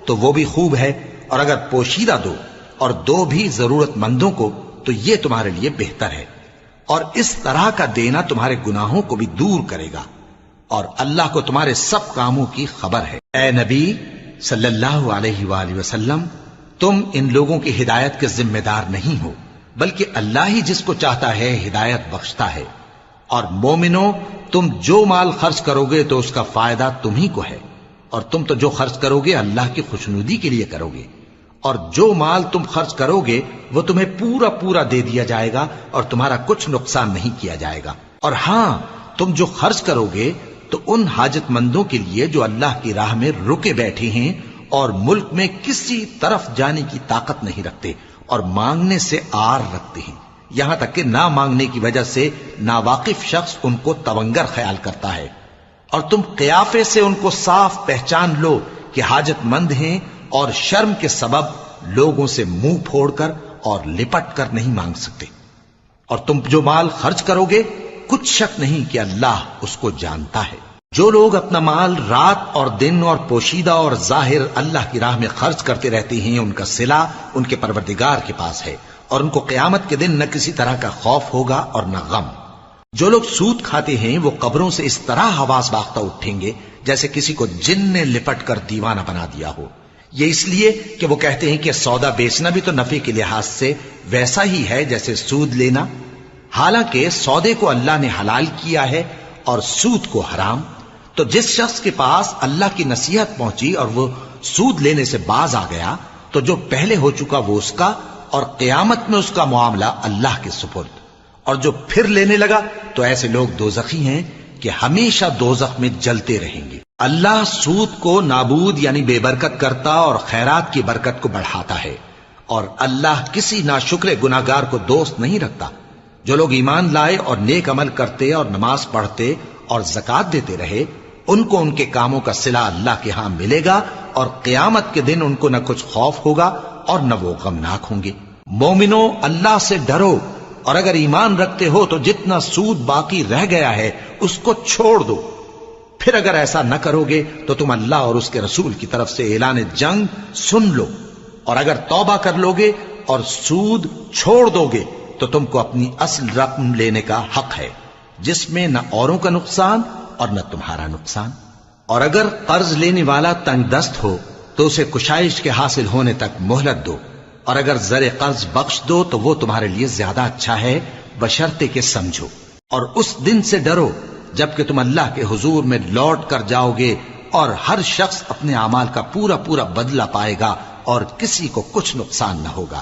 تو وہ بھی خوب ہے، اور اگر پوشیدہ دو اور دو بھی ضرورت مندوں کو تو یہ تمہارے لیے بہتر ہے، اور اس طرح کا دینا تمہارے گناہوں کو بھی دور کرے گا، اور اللہ کو تمہارے سب کاموں کی خبر ہے۔ اے نبی صلی اللہ علیہ وآلہ وسلم، تم ان لوگوں کی ہدایت کے ذمہ دار نہیں ہو، بلکہ اللہ ہی جس کو چاہتا ہے ہدایت بخشتا ہے۔ اور مومنو، تم جو مال خرچ کرو گے تو اس کا فائدہ تمہیں کو ہے، اور تم تو جو خرچ کرو گے اللہ کی خوشنودی کے لیے کرو گے، اور جو مال تم خرچ کرو گے وہ تمہیں پورا پورا دے دیا جائے گا، اور تمہارا کچھ نقصان نہیں کیا جائے گا۔ اور ہاں، تم جو خرچ کرو گے تو ان حاجت مندوں کے لیے جو اللہ کی راہ میں رکے بیٹھے ہیں اور ملک میں کسی طرف جانے کی طاقت نہیں رکھتے اور مانگنے سے آر رکھتے ہیں، یہاں تک کہ نہ مانگنے کی وجہ سے ناواقف شخص ان کو تونگر خیال کرتا ہے، اور تم قیافے سے ان کو صاف پہچان لو کہ حاجت مند ہیں، اور شرم کے سبب لوگوں سے منہ پھوڑ کر اور لپٹ کر نہیں مانگ سکتے۔ اور تم جو مال خرچ کرو گے کچھ شک نہیں کہ اللہ اس کو جانتا ہے۔ جو لوگ اپنا مال رات اور دن اور پوشیدہ اور ظاہر اللہ کی راہ میں خرچ کرتے رہتے ہیں، ان کا صلہ ان کے پروردگار کے پاس ہے، اور ان کو قیامت کے دن نہ کسی طرح کا خوف ہوگا اور نہ غم۔ جو لوگ سود کھاتے ہیں وہ قبروں سے اس طرح حواس باختہ اٹھیں گے جیسے کسی کو جن نے لپٹ کر دیوانہ بنا دیا ہو، یہ اس لیے کہ وہ کہتے ہیں کہ سودا بیچنا بھی تو نفع کے لحاظ سے ویسا ہی ہے جیسے سود لینا، حالانکہ سودے کو اللہ نے حلال کیا ہے اور سود کو حرام۔ تو جس شخص کے پاس اللہ کی نصیحت پہنچی اور وہ سود لینے سے باز آ گیا تو جو پہلے ہو چکا وہ اس کا، اور قیامت میں اس کا معاملہ اللہ کے سپرد۔ اور جو پھر لینے لگا تو ایسے لوگ دوزخی ہیں کہ ہمیشہ دوزخ میں جلتے رہیں گے۔ اللہ سود کو نابود یعنی بے برکت کرتا اور خیرات کی برکت کو بڑھاتا ہے، اور اللہ کسی ناشکر گناہگار کو دوست نہیں رکھتا۔ جو لوگ ایمان لائے اور نیک عمل کرتے اور نماز پڑھتے اور زکوٰۃ دیتے رہے، ان کو ان کے کاموں کا صلہ اللہ کے ہاں ملے گا، اور قیامت کے دن ان کو نہ کچھ خوف ہوگا اور نہ وہ غمناک ہوں گے۔ مومنو، اللہ سے ڈرو، اور اگر ایمان رکھتے ہو تو جتنا سود باقی رہ گیا ہے اس کو چھوڑ دو۔ پھر اگر ایسا نہ کرو گے تو تم اللہ اور اس کے رسول کی طرف سے اعلان جنگ سن لو، اور اگر توبہ کر لو گے اور سود چھوڑ دو گے تو تم کو اپنی اصل رقم لینے کا حق ہے، جس میں نہ اوروں کا نقصان اور نہ تمہارا نقصان۔ اور اگر قرض لینے والا تنگ دست ہو تو اسے کشائش کے حاصل ہونے تک مہلت دو، اور اگر زر قرض بخش دو تو وہ تمہارے لیے زیادہ اچھا ہے، بشرطے کہ سمجھو۔ اور اس دن سے ڈرو جبکہ تم اللہ کے حضور میں لوٹ کر جاؤ گے، اور ہر شخص اپنے اعمال کا پورا پورا بدلہ پائے گا، اور کسی کو کچھ نقصان نہ ہوگا۔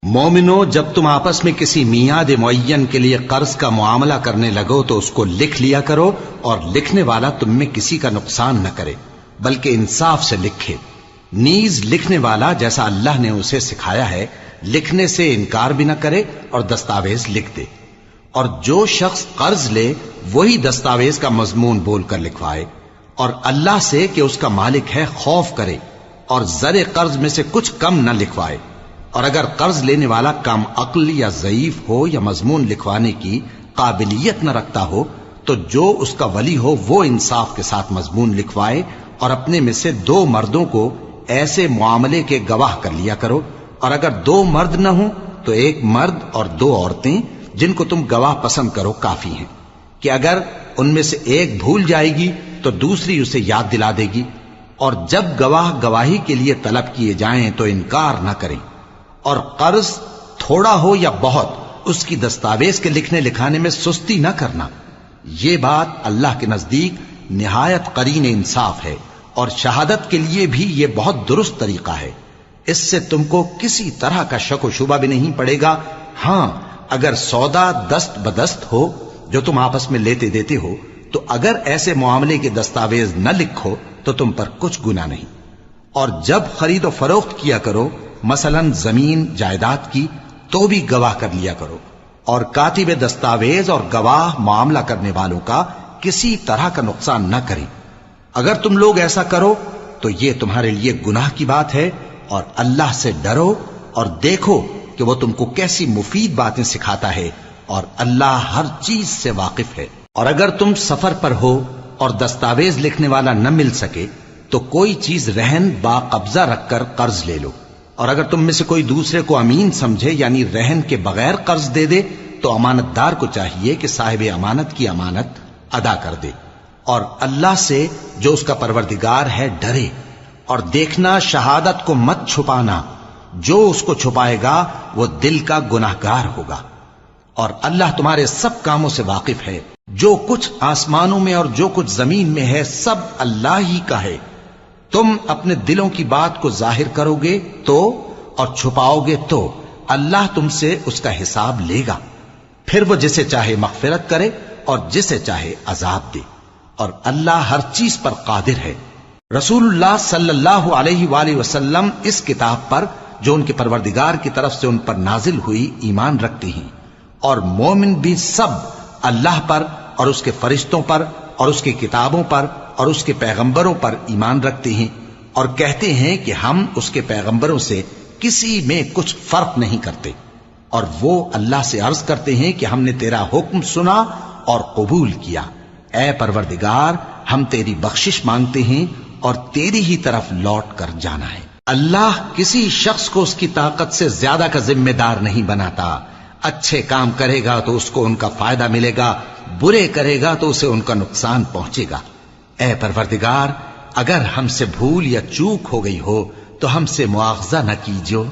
مومنو، جب تم آپس میں کسی میعاد معین کے لیے قرض کا معاملہ کرنے لگو تو اس کو لکھ لیا کرو، اور لکھنے والا تم میں کسی کا نقصان نہ کرے بلکہ انصاف سے لکھے۔ نیز لکھنے والا جیسا اللہ نے اسے سکھایا ہے لکھنے سے انکار بھی نہ کرے اور دستاویز لکھ دے، اور جو شخص قرض لے وہی دستاویز کا مضمون بول کر لکھوائے، اور اللہ سے کہ اس کا مالک ہے خوف کرے، اور زر قرض میں سے کچھ کم نہ لکھوائے۔ اور اگر قرض لینے والا کم عقل یا ضعیف ہو یا مضمون لکھوانے کی قابلیت نہ رکھتا ہو تو جو اس کا ولی ہو وہ انصاف کے ساتھ مضمون لکھوائے، اور اپنے میں سے 2 مردوں کو ایسے معاملے کے گواہ کر لیا کرو، اور اگر 2 مرد نہ ہوں تو 1 مرد اور 2 عورتیں جن کو تم گواہ پسند کرو کافی ہیں، کہ اگر ان میں سے ایک بھول جائے گی تو دوسری اسے یاد دلا دے گی، اور جب گواہ گواہی کے لیے طلب کیے جائیں تو انکار نہ کریں۔ اور قرض تھوڑا ہو یا بہت اس کی دستاویز کے لکھنے لکھانے میں سستی نہ کرنا، یہ بات اللہ کے نزدیک نہایت قرین انصاف ہے، اور شہادت کے لیے بھی یہ بہت درست طریقہ ہے۔ اس سے تم کو کسی طرح کا شک و شبہ بھی نہیں پڑے گا۔ ہاں، اگر سودا دست بدست ہو جو تم آپس میں لیتے دیتے ہو تو اگر ایسے معاملے کے دستاویز نہ لکھو تو تم پر کچھ گناہ نہیں۔ اور جب خرید و فروخت کیا کرو، مثلا زمین جائیداد کی، تو بھی گواہ کر لیا کرو، اور کاتب دستاویز اور گواہ معاملہ کرنے والوں کا کسی طرح کا نقصان نہ کریں۔ اگر تم لوگ ایسا کرو تو یہ تمہارے لیے گناہ کی بات ہے، اور اللہ سے ڈرو اور دیکھو کہ وہ تم کو کیسی مفید باتیں سکھاتا ہے، اور اللہ ہر چیز سے واقف ہے۔ اور اگر تم سفر پر ہو اور دستاویز لکھنے والا نہ مل سکے تو کوئی چیز رہن با قبضہ رکھ کر قرض لے لو، اور اگر تم میں سے کوئی دوسرے کو امین سمجھے یعنی رہن کے بغیر قرض دے دے تو امانت دار کو چاہیے کہ صاحب امانت کی امانت ادا کر دے، اور اللہ سے جو اس کا پروردگار ہے ڈرے، اور دیکھنا شہادت کو مت چھپانا، جو اس کو چھپائے گا وہ دل کا گناہگار ہوگا، اور اللہ تمہارے سب کاموں سے واقف ہے، جو کچھ آسمانوں میں اور جو کچھ زمین میں ہے سب اللہ ہی کا ہے۔ تم اپنے دلوں کی بات کو ظاہر کرو گے تو اور چھپاؤ گے تو اللہ تم سے اس کا حساب لے گا، پھر وہ جسے چاہے مغفرت کرے اور جسے چاہے عذاب دے، اور اللہ ہر چیز پر قادر ہے۔ رسول اللہ صلی اللہ علیہ وآلہ وسلم اس کتاب پر جو ان کے پروردگار کی طرف سے ان پر نازل ہوئی ایمان رکھتے ہیں، اور مومن بھی سب اللہ پر اور اس کے فرشتوں پر اور اس کی کتابوں پر اور اس کے پیغمبروں پر ایمان رکھتے ہیں، اور کہتے ہیں کہ ہم اس کے پیغمبروں سے کسی میں کچھ فرق نہیں کرتے، اور وہ اللہ سے عرض کرتے ہیں کہ ہم نے تیرا حکم سنا اور قبول کیا، اے پروردگار ہم تیری بخشش مانگتے ہیں اور تیری ہی طرف لوٹ کر جانا ہے۔ اللہ کسی شخص کو اس کی طاقت سے زیادہ کا ذمہ دار نہیں بناتا، اچھے کام کرے گا تو اس کو ان کا فائدہ ملے گا، برے کرے گا تو اسے ان کا نقصان پہنچے گا۔ اے پروردگار اگر ہم سے بھول یا چوک ہو گئی ہو تو ہم سے مواخذہ نہ کیجو،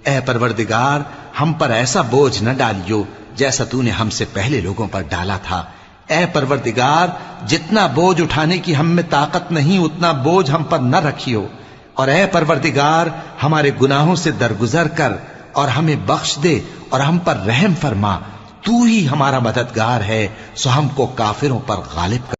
اے پروردگار ہم پر ایسا بوجھ نہ ڈالیو جیسا تو نے ہم سے پہلے لوگوں پر ڈالا تھا، اے پروردگار جتنا بوجھ اٹھانے کی ہم میں طاقت نہیں اتنا بوجھ ہم پر نہ رکھیو، اور اے پروردگار ہمارے گناہوں سے درگزر کر اور ہمیں بخش دے اور ہم پر رحم فرما، تو ہی ہمارا مددگار ہے، سو ہم کو کافروں پر غالب کر۔